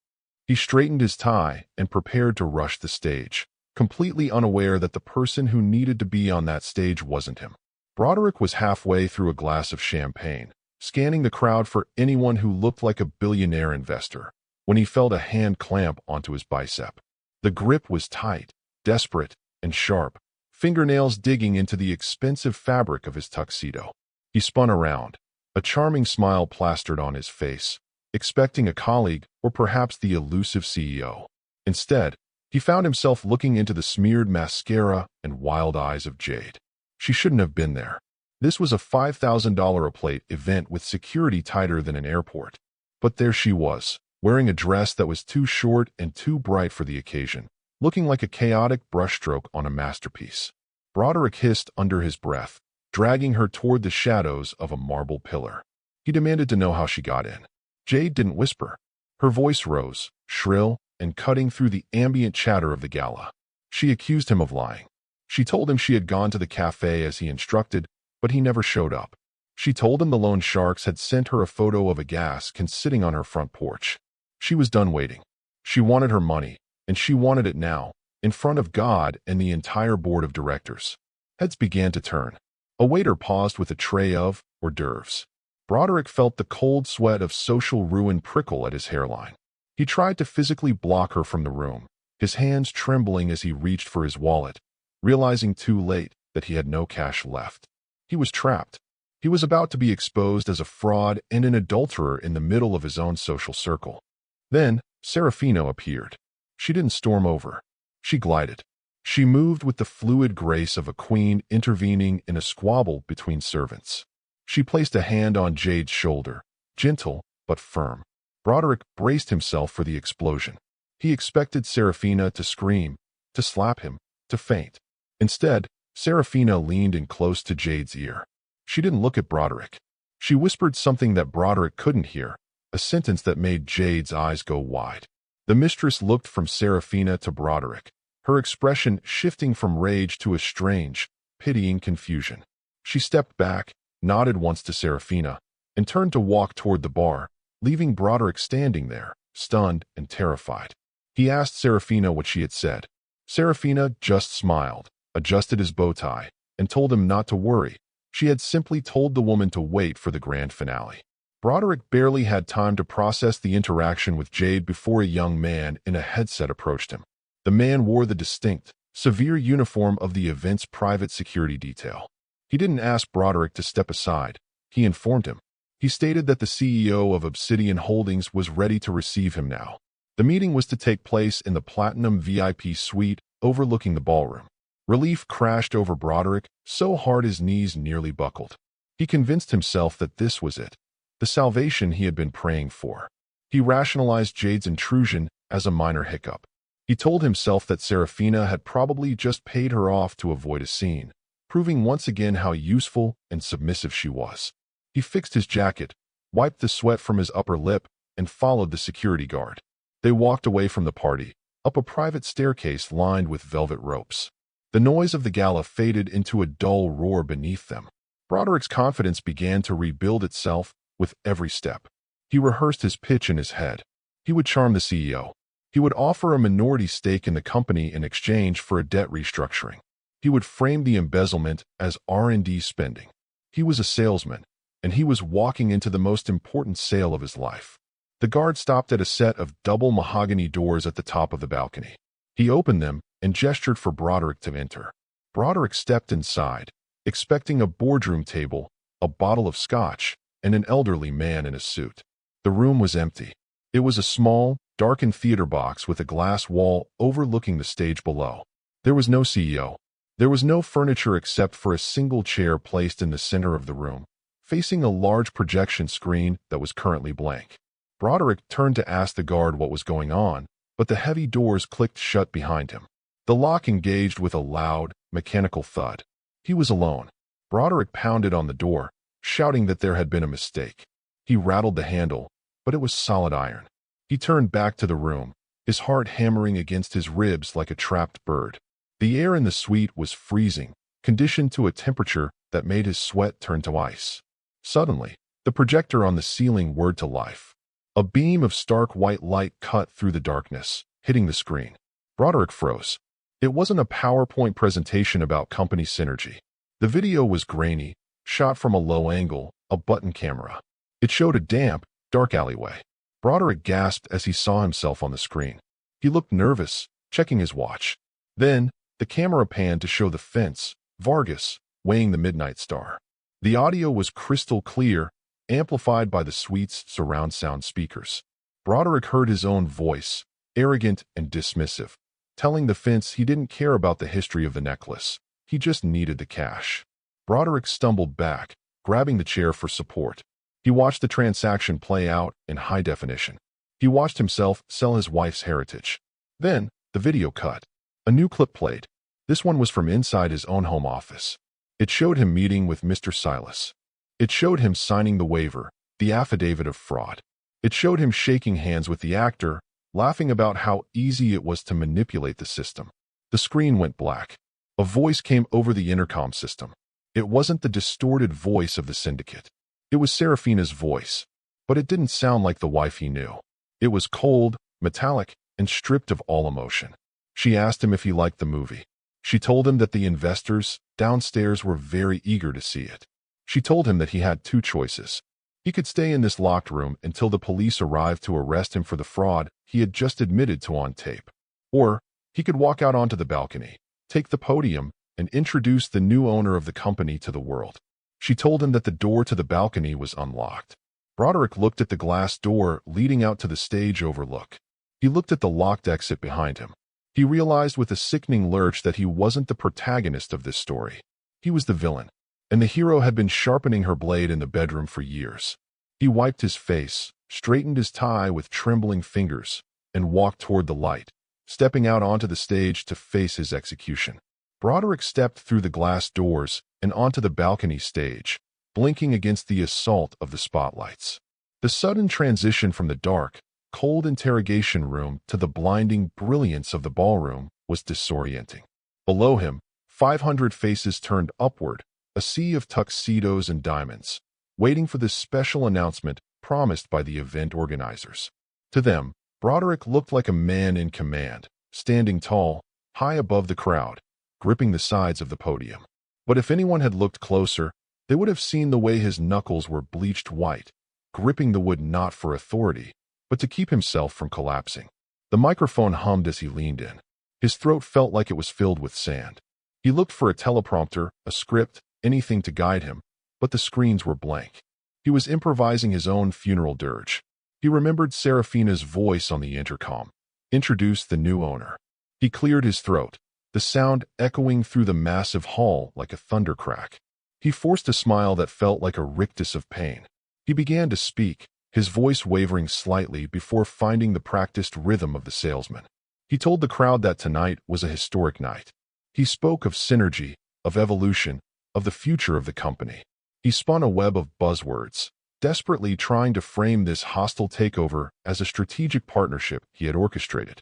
He straightened his tie and prepared to rush the stage, completely unaware that the person who needed to be on that stage wasn't him. Broderick was halfway through a glass of champagne, scanning the crowd for anyone who looked like a billionaire investor, when he felt a hand clamp onto his bicep. The grip was tight, desperate, and sharp, fingernails digging into the expensive fabric of his tuxedo. He spun around, a charming smile plastered on his face, expecting a colleague or perhaps the elusive CEO. Instead, he found himself looking into the smeared mascara and wild eyes of Jade. She shouldn't have been there. This was a $5,000 a plate event with security tighter than an airport. But there she was, wearing a dress that was too short and too bright for the occasion, looking like a chaotic brushstroke on a masterpiece. Broderick hissed under his breath, dragging her toward the shadows of a marble pillar. He demanded to know how she got in. Jade didn't whisper. Her voice rose, shrill and cutting through the ambient chatter of the gala. She accused him of lying. She told him she had gone to the cafe as he instructed, but he never showed up. She told him the loan sharks had sent her a photo of a gas can sitting on her front porch. She was done waiting. She wanted her money, and she wanted it now, in front of God and the entire board of directors. Heads began to turn. A waiter paused with a tray of hors d'oeuvres. Broderick felt the cold sweat of social ruin prickle at his hairline. He tried to physically block her from the room, his hands trembling as he reached for his wallet, realizing too late that he had no cash left. He was trapped. He was about to be exposed as a fraud and an adulterer in the middle of his own social circle. Then, Serafina appeared. She didn't storm over. She glided. She moved with the fluid grace of a queen intervening in a squabble between servants. She placed a hand on Jade's shoulder, gentle but firm. Broderick braced himself for the explosion. He expected Serafina to scream, to slap him, to faint. Instead, Serafina leaned in close to Jade's ear. She didn't look at Broderick. She whispered something that Broderick couldn't hear, a sentence that made Jade's eyes go wide. The mistress looked from Serafina to Broderick, her expression shifting from rage to a strange, pitying confusion. She stepped back, nodded once to Serafina, and turned to walk toward the bar, leaving Broderick standing there, stunned and terrified. He asked Serafina what she had said. Serafina just smiled, adjusted his bow tie, and told him not to worry. She had simply told the woman to wait for the grand finale. Broderick barely had time to process the interaction with Jade before a young man in a headset approached him. The man wore the distinct, severe uniform of the event's private security detail. He didn't ask Broderick to step aside. He informed him. He stated that the CEO of Obsidian Holdings was ready to receive him now. The meeting was to take place in the Platinum VIP suite overlooking the ballroom. Relief crashed over Broderick, so hard his knees nearly buckled. He convinced himself that this was it, the salvation he had been praying for. He rationalized Jade's intrusion as a minor hiccup. He told himself that Serafina had probably just paid her off to avoid a scene, proving once again how useful and submissive she was. He fixed his jacket, wiped the sweat from his upper lip, and followed the security guard. They walked away from the party, up a private staircase lined with velvet ropes. The noise of the gala faded into a dull roar beneath them. Broderick's confidence began to rebuild itself with every step. He rehearsed his pitch in his head. He would charm the CEO. He would offer a minority stake in the company in exchange for a debt restructuring. He would frame the embezzlement as R&D spending. He was a salesman, and he was walking into the most important sale of his life. The guard stopped at a set of double mahogany doors at the top of the balcony. He opened them and gestured for Broderick to enter. Broderick stepped inside, expecting a boardroom table, a bottle of scotch, and an elderly man in a suit. The room was empty. It was a small, darkened theater box with a glass wall overlooking the stage below. There was no CEO. There was no furniture except for a single chair placed in the center of the room, facing a large projection screen that was currently blank. Broderick turned to ask the guard what was going on, but the heavy doors clicked shut behind him. The lock engaged with a loud, mechanical thud. He was alone. Broderick pounded on the door, shouting that there had been a mistake. He rattled the handle, but it was solid iron. He turned back to the room, his heart hammering against his ribs like a trapped bird. The air in the suite was freezing, conditioned to a temperature that made his sweat turn to ice. Suddenly, the projector on the ceiling whirred to life. A beam of stark white light cut through the darkness, hitting the screen. Broderick froze. It wasn't a PowerPoint presentation about company synergy. The video was grainy, shot from a low angle, a button camera. It showed a damp, dark alleyway. Broderick gasped as he saw himself on the screen. He looked nervous, checking his watch. Then, the camera panned to show the fence, Vargas, weighing the midnight star. The audio was crystal clear, amplified by the suite's surround sound speakers. Broderick heard his own voice, arrogant and dismissive, telling the fence he didn't care about the history of the necklace. He just needed the cash. Broderick stumbled back, grabbing the chair for support. He watched the transaction play out in high definition. He watched himself sell his wife's heritage. Then, the video cut. A new clip played. This one was from inside his own home office. It showed him meeting with Mr. Silas. It showed him signing the waiver, the affidavit of fraud. It showed him shaking hands with the actor, laughing about how easy it was to manipulate the system. The screen went black. A voice came over the intercom system. It wasn't the distorted voice of the syndicate. It was Serafina's voice, but it didn't sound like the wife he knew. It was cold, metallic, and stripped of all emotion. She asked him if he liked the movie. She told him that the investors downstairs were very eager to see it. She told him that he had two choices. He could stay in this locked room until the police arrived to arrest him for the fraud he had just admitted to on tape. Or he could walk out onto the balcony, take the podium, and introduce the new owner of the company to the world. She told him that the door to the balcony was unlocked. Broderick looked at the glass door leading out to the stage overlook. He looked at the locked exit behind him. He realized with a sickening lurch that he wasn't the protagonist of this story. He was the villain, and the hero had been sharpening her blade in the bedroom for years. He wiped his face, straightened his tie with trembling fingers, and walked toward the light, stepping out onto the stage to face his execution. Broderick stepped through the glass doors and onto the balcony stage, blinking against the assault of the spotlights. The sudden transition from the dark, cold interrogation room to the blinding brilliance of the ballroom was disorienting. Below him, 500 faces turned upward, a sea of tuxedos and diamonds, waiting for this special announcement promised by the event organizers. To them, Broderick looked like a man in command, standing tall, high above the crowd, gripping the sides of the podium. But if anyone had looked closer, they would have seen the way his knuckles were bleached white, gripping the wood not for authority, but to keep himself from collapsing. The microphone hummed as he leaned in. His throat felt like it was filled with sand. He looked for a teleprompter, a script, anything to guide him, but the screens were blank. He was improvising his own funeral dirge. He remembered Serafina's voice on the intercom. Introduce the new owner. He cleared his throat, the sound echoing through the massive hall like a thunder crack. He forced a smile that felt like a rictus of pain. He began to speak, his voice wavering slightly before finding the practiced rhythm of the salesman. He told the crowd that tonight was a historic night. He spoke of synergy, of evolution, of the future of the company. He spun a web of buzzwords, desperately trying to frame this hostile takeover as a strategic partnership he had orchestrated.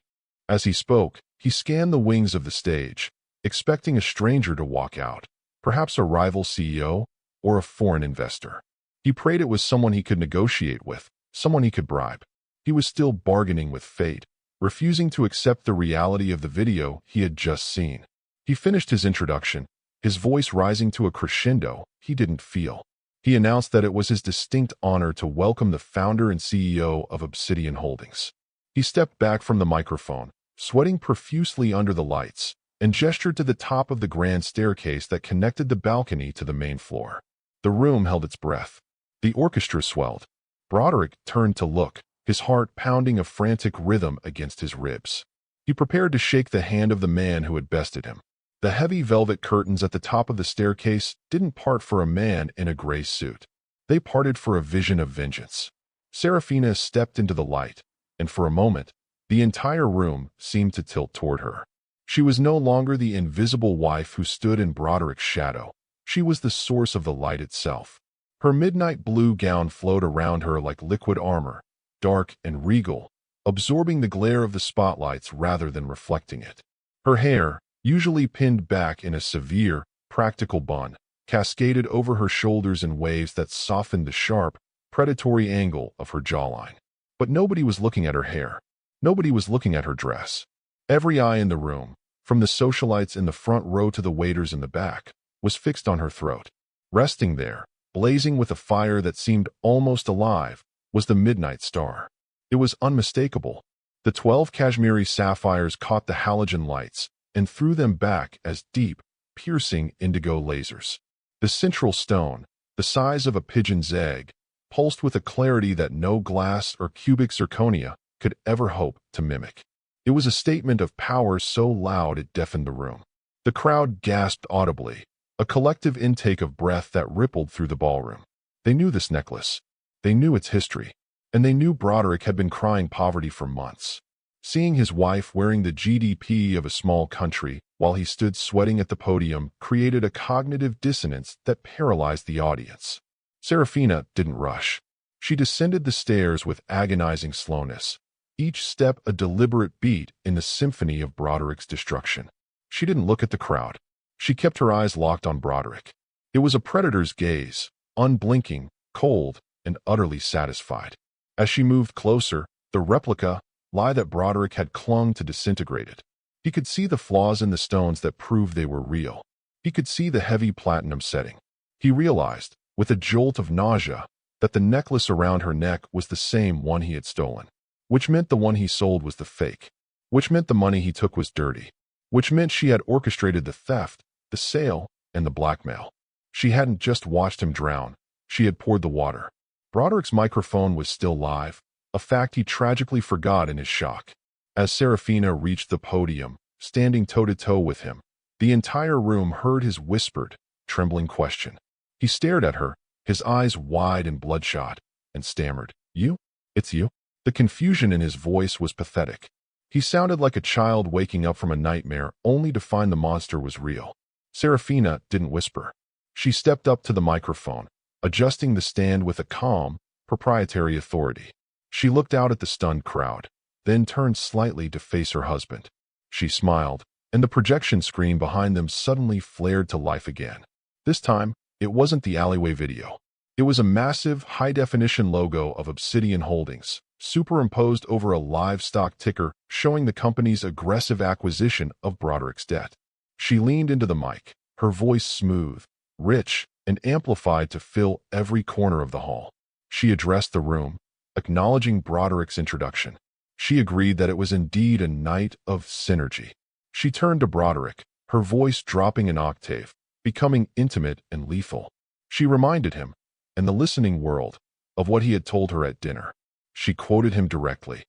As he spoke, he scanned the wings of the stage, expecting a stranger to walk out, perhaps a rival CEO or a foreign investor. He prayed it was someone he could negotiate with, someone he could bribe. He was still bargaining with fate, refusing to accept the reality of the video he had just seen. He finished his introduction, his voice rising to a crescendo he didn't feel. He announced that it was his distinct honor to welcome the founder and CEO of Obsidian Holdings. He stepped back from the microphone, sweating profusely under the lights, and gestured to the top of the grand staircase that connected the balcony to the main floor. The room held its breath. The orchestra swelled. Broderick turned to look, his heart pounding a frantic rhythm against his ribs. He prepared to shake the hand of the man who had bested him. The heavy velvet curtains at the top of the staircase didn't part for a man in a gray suit. They parted for a vision of vengeance. Serafina stepped into the light, and for a moment, the entire room seemed to tilt toward her. She was no longer the invisible wife who stood in Broderick's shadow. She was the source of the light itself. Her midnight blue gown flowed around her like liquid armor, dark and regal, absorbing the glare of the spotlights rather than reflecting it. Her hair, usually pinned back in a severe, practical bun, cascaded over her shoulders in waves that softened the sharp, predatory angle of her jawline. But nobody was looking at her hair. Nobody was looking at her dress. Every eye in the room, from the socialites in the front row to the waiters in the back, was fixed on her throat. Resting there, blazing with a fire that seemed almost alive, was the midnight star. It was unmistakable. The 12 Kashmiri sapphires caught the halogen lights and threw them back as deep, piercing indigo lasers. The central stone, the size of a pigeon's egg, pulsed with a clarity that no glass or cubic zirconia could ever hope to mimic. It was a statement of power so loud it deafened the room. The crowd gasped audibly, a collective intake of breath that rippled through the ballroom. They knew this necklace. They knew its history. And they knew Broderick had been crying poverty for months. Seeing his wife wearing the GDP of a small country while he stood sweating at the podium created a cognitive dissonance that paralyzed the audience. Serafina didn't rush. She descended the stairs with agonizing slowness, each step a deliberate beat in the symphony of Broderick's destruction. She didn't look at the crowd. She kept her eyes locked on Broderick. It was a predator's gaze, unblinking, cold, and utterly satisfied. As she moved closer, the replica lie that Broderick had clung to disintegrated. He could see the flaws in the stones that proved they were real. He could see the heavy platinum setting. He realized, with a jolt of nausea, that the necklace around her neck was the same one he had stolen, which meant the one he sold was the fake, which meant the money he took was dirty, which meant she had orchestrated the theft, the sale, and the blackmail. She hadn't just watched him drown. She had poured the water. Broderick's microphone was still live, a fact he tragically forgot in his shock. As Serafina reached the podium, standing toe-to-toe with him, the entire room heard his whispered, trembling question. He stared at her, his eyes wide and bloodshot, and stammered, "You? It's you?" The confusion in his voice was pathetic. He sounded like a child waking up from a nightmare only to find the monster was real. Serafina didn't whisper. She stepped up to the microphone, adjusting the stand with a calm, proprietary authority. She looked out at the stunned crowd, then turned slightly to face her husband. She smiled, and the projection screen behind them suddenly flared to life again. This time, it wasn't the alleyway video. It was a massive, high-definition logo of Obsidian Holdings, superimposed over a livestock ticker showing the company's aggressive acquisition of Broderick's debt. She leaned into the mic, her voice smooth, rich, and amplified to fill every corner of the hall. She addressed the room, acknowledging Broderick's introduction. She agreed that it was indeed a night of synergy. She turned to Broderick, her voice dropping an octave, becoming intimate and lethal. She reminded him, and the listening world, of what he had told her at dinner. She quoted him directly.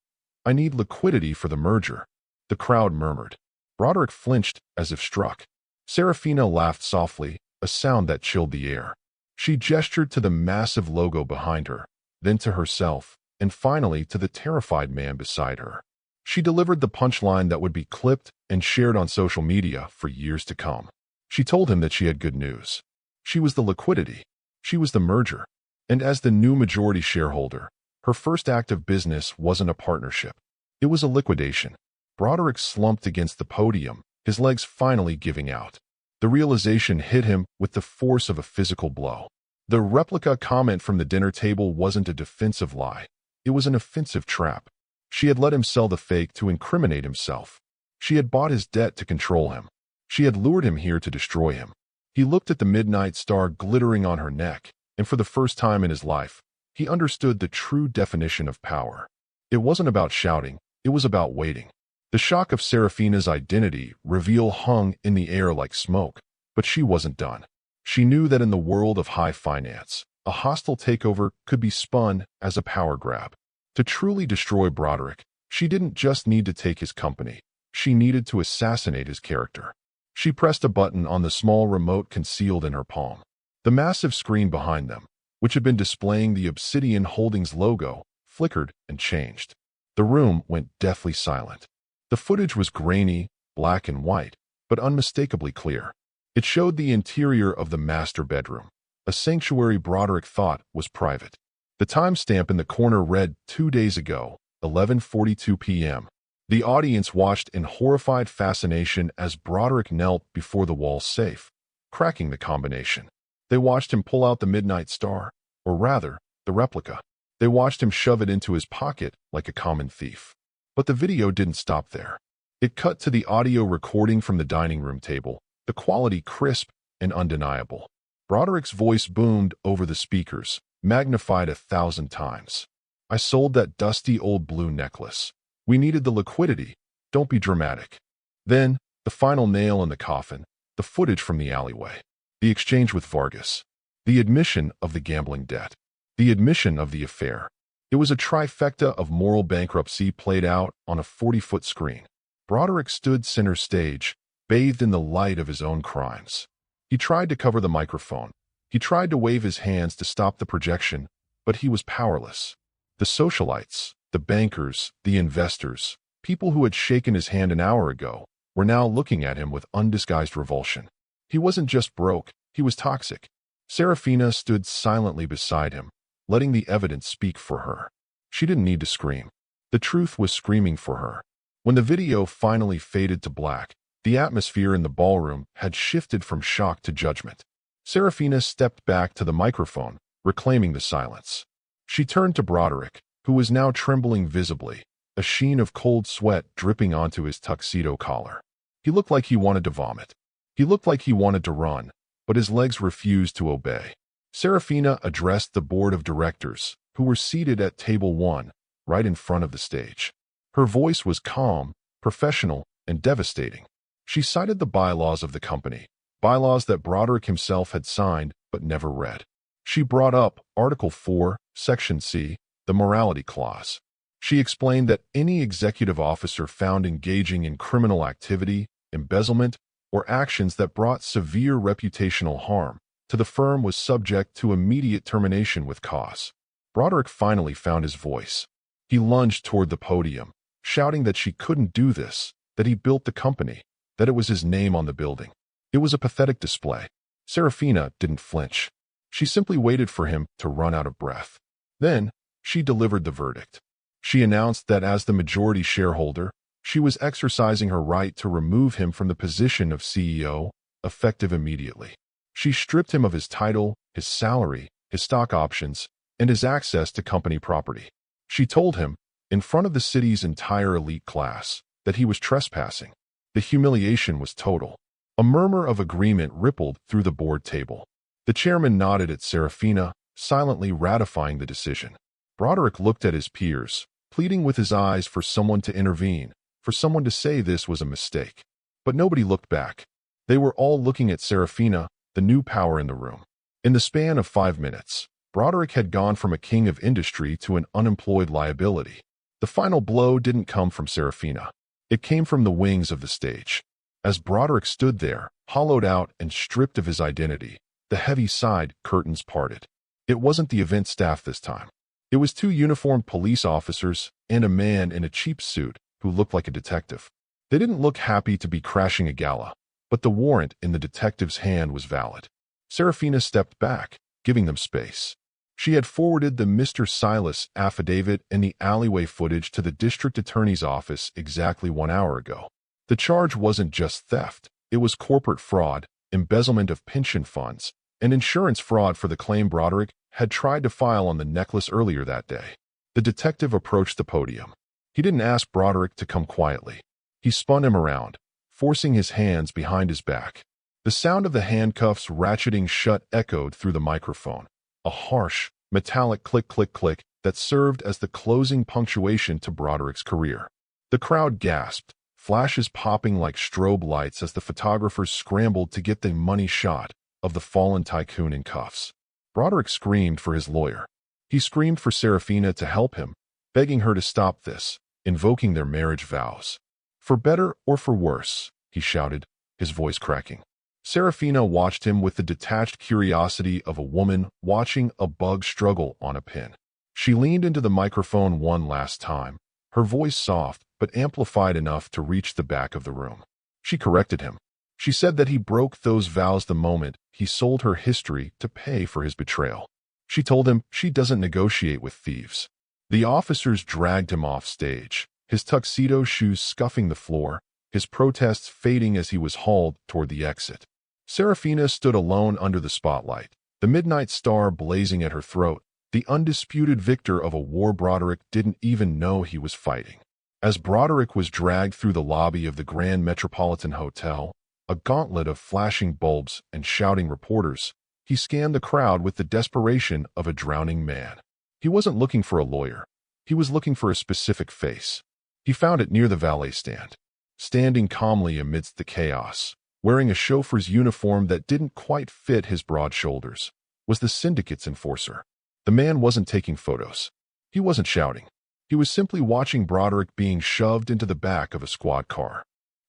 "I need liquidity for the merger." The crowd murmured. Broderick flinched as if struck. Serafina laughed softly, a sound that chilled the air. She gestured to the massive logo behind her, then to herself, and finally to the terrified man beside her. She delivered the punchline that would be clipped and shared on social media for years to come. She told him that she had good news. She was the liquidity. She was the merger. And as the new majority shareholder, her first act of business wasn't a partnership. It was a liquidation. Broderick slumped against the podium, his legs finally giving out. The realization hit him with the force of a physical blow. The replica comment from the dinner table wasn't a defensive lie. It was an offensive trap. She had let him sell the fake to incriminate himself. She had bought his debt to control him. She had lured him here to destroy him. He looked at the midnight star glittering on her neck, and for the first time in his life, he understood the true definition of power. It wasn't about shouting, it was about waiting. The shock of Serafina's identity reveal hung in the air like smoke, but she wasn't done. She knew that in the world of high finance, a hostile takeover could be spun as a power grab. To truly destroy Broderick, she didn't just need to take his company. She needed to assassinate his character. She pressed a button on the small remote concealed in her palm. The massive screen behind them, which had been displaying the Obsidian Holdings logo, flickered and changed. The room went deathly silent. The footage was grainy, black and white, but unmistakably clear. It showed the interior of the master bedroom, a sanctuary Broderick thought was private. The timestamp in the corner read 2 days ago, 11:42 p.m. The audience watched in horrified fascination as Broderick knelt before the wall safe, cracking the combination. They watched him pull out the midnight star, or rather, the replica. They watched him shove it into his pocket like a common thief. But the video didn't stop there. It cut to the audio recording from the dining room table, the quality crisp and undeniable. Broderick's voice boomed over the speakers, magnified 1,000 times. I sold that dusty old blue necklace. We needed the liquidity. Don't be dramatic. Then, the final nail in the coffin, the footage from the alleyway. The exchange with Vargas. The admission of the gambling debt. The admission of the affair. It was a trifecta of moral bankruptcy played out on a 40-foot screen. Broderick stood center stage, bathed in the light of his own crimes. He tried to cover the microphone. He tried to wave his hands to stop the projection, but he was powerless. The socialites, the bankers, the investors, people who had shaken his hand an hour ago, were now looking at him with undisguised revulsion. He wasn't just broke, he was toxic. Serafina stood silently beside him, letting the evidence speak for her. She didn't need to scream. The truth was screaming for her. When the video finally faded to black, the atmosphere in the ballroom had shifted from shock to judgment. Serafina stepped back to the microphone, reclaiming the silence. She turned to Broderick, who was now trembling visibly, a sheen of cold sweat dripping onto his tuxedo collar. He looked like he wanted to vomit. He looked like he wanted to run, but his legs refused to obey. Serafina addressed the board of directors, who were seated at table 1, right in front of the stage. Her voice was calm, professional, and devastating. She cited the bylaws of the company, bylaws that Broderick himself had signed but never read. She brought up Article 4, Section C, the morality clause. She explained that any executive officer found engaging in criminal activity, embezzlement, or actions that brought severe reputational harm to the firm was subject to immediate termination with cause. Broderick finally found his voice. He lunged toward the podium, shouting that she couldn't do this, that he built the company, that it was his name on the building. It was a pathetic display. Serafina didn't flinch. She simply waited for him to run out of breath. Then, she delivered the verdict. She announced that as the majority shareholder, she was exercising her right to remove him from the position of CEO, effective immediately. She stripped him of his title, his salary, his stock options, and his access to company property. She told him, in front of the city's entire elite class, that he was trespassing. The humiliation was total. A murmur of agreement rippled through the board table. The chairman nodded at Serafina, silently ratifying the decision. Broderick looked at his peers, pleading with his eyes for someone to intervene, for someone to say this was a mistake. But nobody looked back. They were all looking at Serafina, the new power in the room. In the span of 5 minutes, Broderick had gone from a king of industry to an unemployed liability. The final blow didn't come from Serafina. It came from the wings of the stage. As Broderick stood there, hollowed out and stripped of his identity, the heavy side curtains parted. It wasn't the event staff this time. It was two uniformed police officers and a man in a cheap suit who looked like a detective. They didn't look happy to be crashing a gala, but the warrant in the detective's hand was valid. Serafina stepped back, giving them space. She had forwarded the Mr. Silas affidavit and the alleyway footage to the district attorney's office exactly 1 hour ago. The charge wasn't just theft, it was corporate fraud, embezzlement of pension funds, and insurance fraud for the claim Broderick had tried to file on the necklace earlier that day. The detective approached the podium. He didn't ask Broderick to come quietly. He spun him around, forcing his hands behind his back. The sound of the handcuffs ratcheting shut echoed through the microphone, a harsh, metallic click-click-click that served as the closing punctuation to Broderick's career. The crowd gasped, flashes popping like strobe lights as the photographers scrambled to get the money shot of the fallen tycoon in cuffs. Broderick screamed for his lawyer. He screamed for Serafina to help him, begging her to stop this, invoking their marriage vows. "For better or for worse," he shouted, his voice cracking. Serafina watched him with the detached curiosity of a woman watching a bug struggle on a pin. She leaned into the microphone one last time, her voice soft but amplified enough to reach the back of the room. She corrected him. She said that he broke those vows the moment he sold her history to pay for his betrayal. She told him she doesn't negotiate with thieves. The officers dragged him off stage, his tuxedo shoes scuffing the floor, his protests fading as he was hauled toward the exit. Serafina stood alone under the spotlight, the midnight star blazing at her throat, the undisputed victor of a war Broderick didn't even know he was fighting. As Broderick was dragged through the lobby of the Grand Metropolitan Hotel, a gauntlet of flashing bulbs and shouting reporters, he scanned the crowd with the desperation of a drowning man. He wasn't looking for a lawyer. He was looking for a specific face. He found it near the valet stand. Standing calmly amidst the chaos, wearing a chauffeur's uniform that didn't quite fit his broad shoulders, was the syndicate's enforcer. The man wasn't taking photos. He wasn't shouting. He was simply watching Broderick being shoved into the back of a squad car.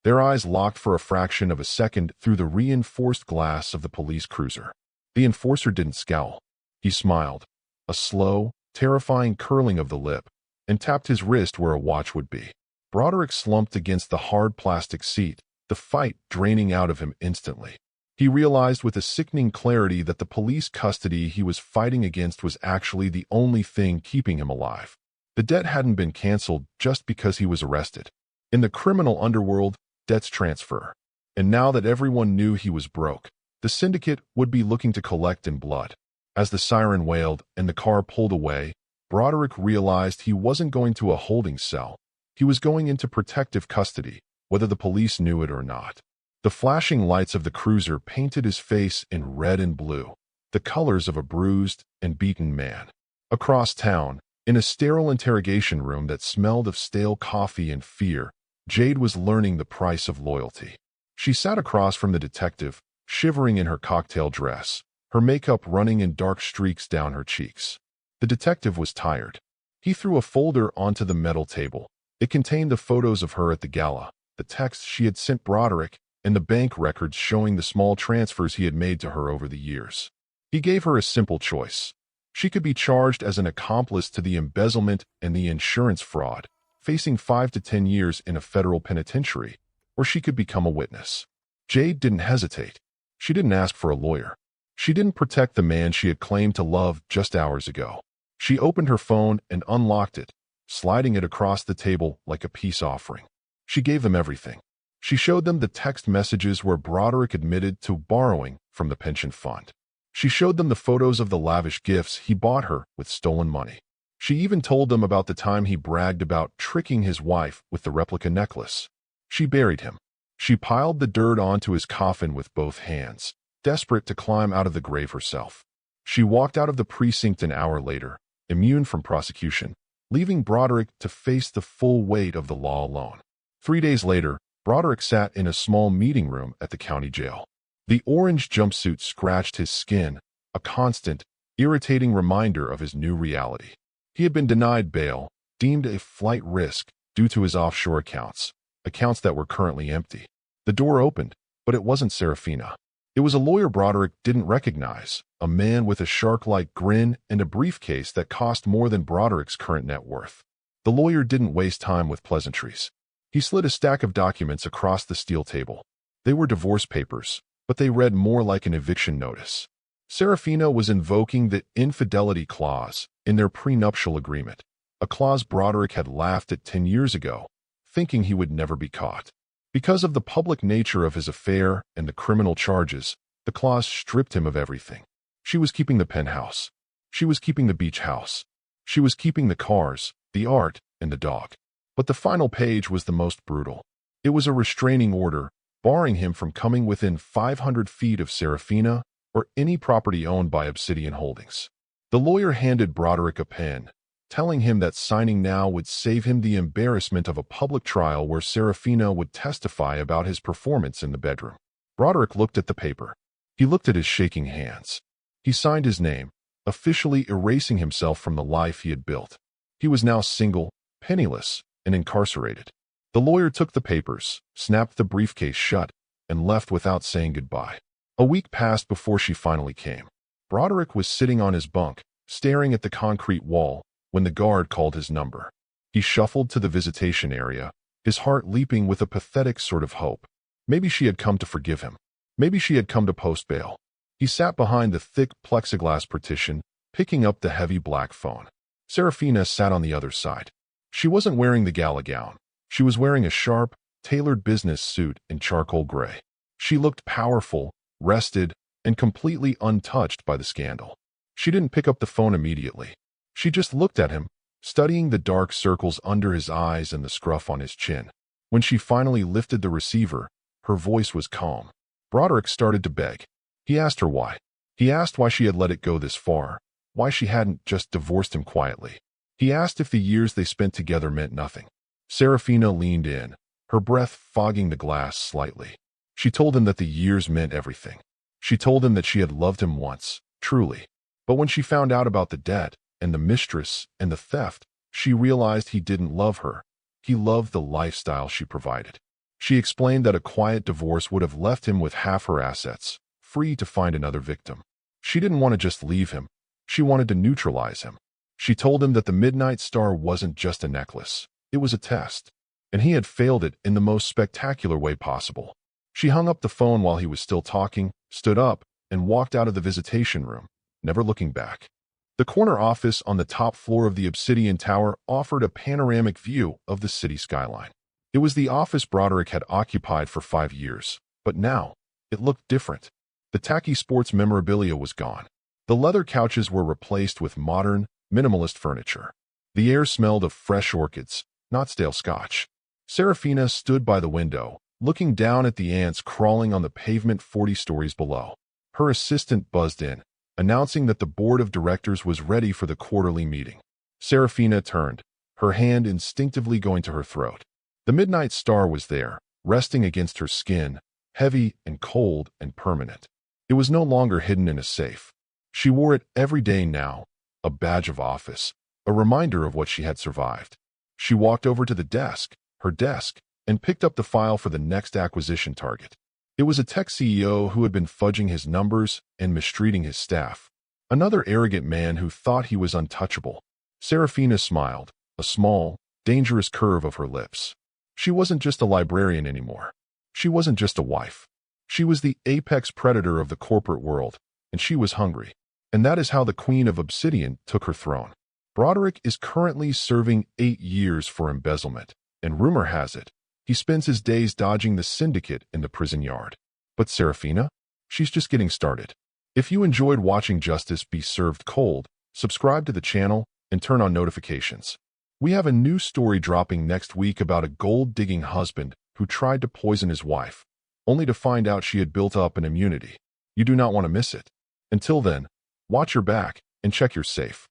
Their eyes locked for a fraction of a second through the reinforced glass of the police cruiser. The enforcer didn't scowl. He smiled, a slow, terrifying curling of the lip, and tapped his wrist where a watch would be. Broderick slumped against the hard plastic seat, the fight draining out of him instantly. He realized with a sickening clarity that the police custody he was fighting against was actually the only thing keeping him alive. The debt hadn't been canceled just because he was arrested. In the criminal underworld, debts transfer. And now that everyone knew he was broke, the syndicate would be looking to collect in blood. As the siren wailed and the car pulled away, Broderick realized he wasn't going to a holding cell. He was going into protective custody, whether the police knew it or not. The flashing lights of the cruiser painted his face in red and blue, the colors of a bruised and beaten man. Across town, in a sterile interrogation room that smelled of stale coffee and fear, Jade was learning the price of loyalty. She sat across from the detective, shivering in her cocktail dress, her makeup running in dark streaks down her cheeks. The detective was tired. He threw a folder onto the metal table. It contained the photos of her at the gala, the texts she had sent Broderick, and the bank records showing the small transfers he had made to her over the years. He gave her a simple choice. She could be charged as an accomplice to the embezzlement and the insurance fraud, facing 5 to 10 years in a federal penitentiary, or she could become a witness. Jade didn't hesitate. She didn't ask for a lawyer. She didn't protect the man she had claimed to love just hours ago. She opened her phone and unlocked it, sliding it across the table like a peace offering. She gave them everything. She showed them the text messages where Broderick admitted to borrowing from the pension fund. She showed them the photos of the lavish gifts he bought her with stolen money. She even told them about the time he bragged about tricking his wife with the replica necklace. She buried him. She piled the dirt onto his coffin with both hands, desperate to climb out of the grave herself. She walked out of the precinct an hour later, immune from prosecution, leaving Broderick to face the full weight of the law alone. 3 days later, Broderick sat in a small meeting room at the county jail. The orange jumpsuit scratched his skin, a constant, irritating reminder of his new reality. He had been denied bail, deemed a flight risk due to his offshore accounts that were currently empty. The door opened, but it wasn't Serafina. It was a lawyer Broderick didn't recognize, a man with a shark-like grin and a briefcase that cost more than Broderick's current net worth. The lawyer didn't waste time with pleasantries. He slid a stack of documents across the steel table. They were divorce papers, but they read more like an eviction notice. Serafina was invoking the infidelity clause in their prenuptial agreement, a clause Broderick had laughed at 10 years ago, thinking he would never be caught. Because of the public nature of his affair and the criminal charges, the clause stripped him of everything. She was keeping the penthouse. She was keeping the beach house. She was keeping the cars, the art, and the dog. But the final page was the most brutal. It was a restraining order, barring him from coming within 500 feet of Serafina or any property owned by Obsidian Holdings. The lawyer handed Broderick a pen, telling him that signing now would save him the embarrassment of a public trial where Serafina would testify about his performance in the bedroom. Broderick looked at the paper. He looked at his shaking hands. He signed his name, officially erasing himself from the life he had built. He was now single, penniless, and incarcerated. The lawyer took the papers, snapped the briefcase shut, and left without saying goodbye. A week passed before she finally came. Broderick was sitting on his bunk, staring at the concrete wall, when the guard called his number. He shuffled to the visitation area, his heart leaping with a pathetic sort of hope. Maybe she had come to forgive him. Maybe she had come to post bail. He sat behind the thick plexiglass partition, picking up the heavy black phone. Serafina sat on the other side. She wasn't wearing the gala gown. She was wearing a sharp, tailored business suit in charcoal gray. She looked powerful, rested, and completely untouched by the scandal. She didn't pick up the phone immediately. She just looked at him, studying the dark circles under his eyes and the scruff on his chin. When she finally lifted the receiver, her voice was calm. Broderick started to beg. He asked her why. He asked why she had let it go this far, why she hadn't just divorced him quietly. He asked if the years they spent together meant nothing. Serafina leaned in, her breath fogging the glass slightly. She told him that the years meant everything. She told him that she had loved him once, truly. But when she found out about the debt, and the mistress, and the theft, she realized he didn't love her. He loved the lifestyle she provided. She explained that a quiet divorce would have left him with half her assets, free to find another victim. She didn't want to just leave him. She wanted to neutralize him. She told him that the Midnight Star wasn't just a necklace. It was a test, and he had failed it in the most spectacular way possible. She hung up the phone while he was still talking, stood up, and walked out of the visitation room, never looking back. The corner office on the top floor of the Obsidian Tower offered a panoramic view of the city skyline. It was the office Broderick had occupied for 5 years, but now, it looked different. The tacky sports memorabilia was gone. The leather couches were replaced with modern, minimalist furniture. The air smelled of fresh orchids, not stale scotch. Serafina stood by the window, looking down at the ants crawling on the pavement 40 stories below. Her assistant buzzed in, announcing that the board of directors was ready for the quarterly meeting. Serafina turned, her hand instinctively going to her throat. The Midnight Star was there, resting against her skin, heavy and cold and permanent. It was no longer hidden in a safe. She wore it every day now, a badge of office, a reminder of what she had survived. She walked over to the desk, her desk, and picked up the file for the next acquisition target. It was a tech CEO who had been fudging his numbers and mistreating his staff. Another arrogant man who thought he was untouchable. Serafina smiled, a small, dangerous curve of her lips. She wasn't just a librarian anymore. She wasn't just a wife. She was the apex predator of the corporate world, and she was hungry. And that is how the Queen of Obsidian took her throne. Broderick is currently serving 8 years for embezzlement, and rumor has it, he spends his days dodging the syndicate in the prison yard. But Serafina? She's just getting started. If you enjoyed watching justice be served cold, subscribe to the channel and turn on notifications. We have a new story dropping next week about a gold-digging husband who tried to poison his wife, only to find out she had built up an immunity. You do not want to miss it. Until then, watch your back and check your safe.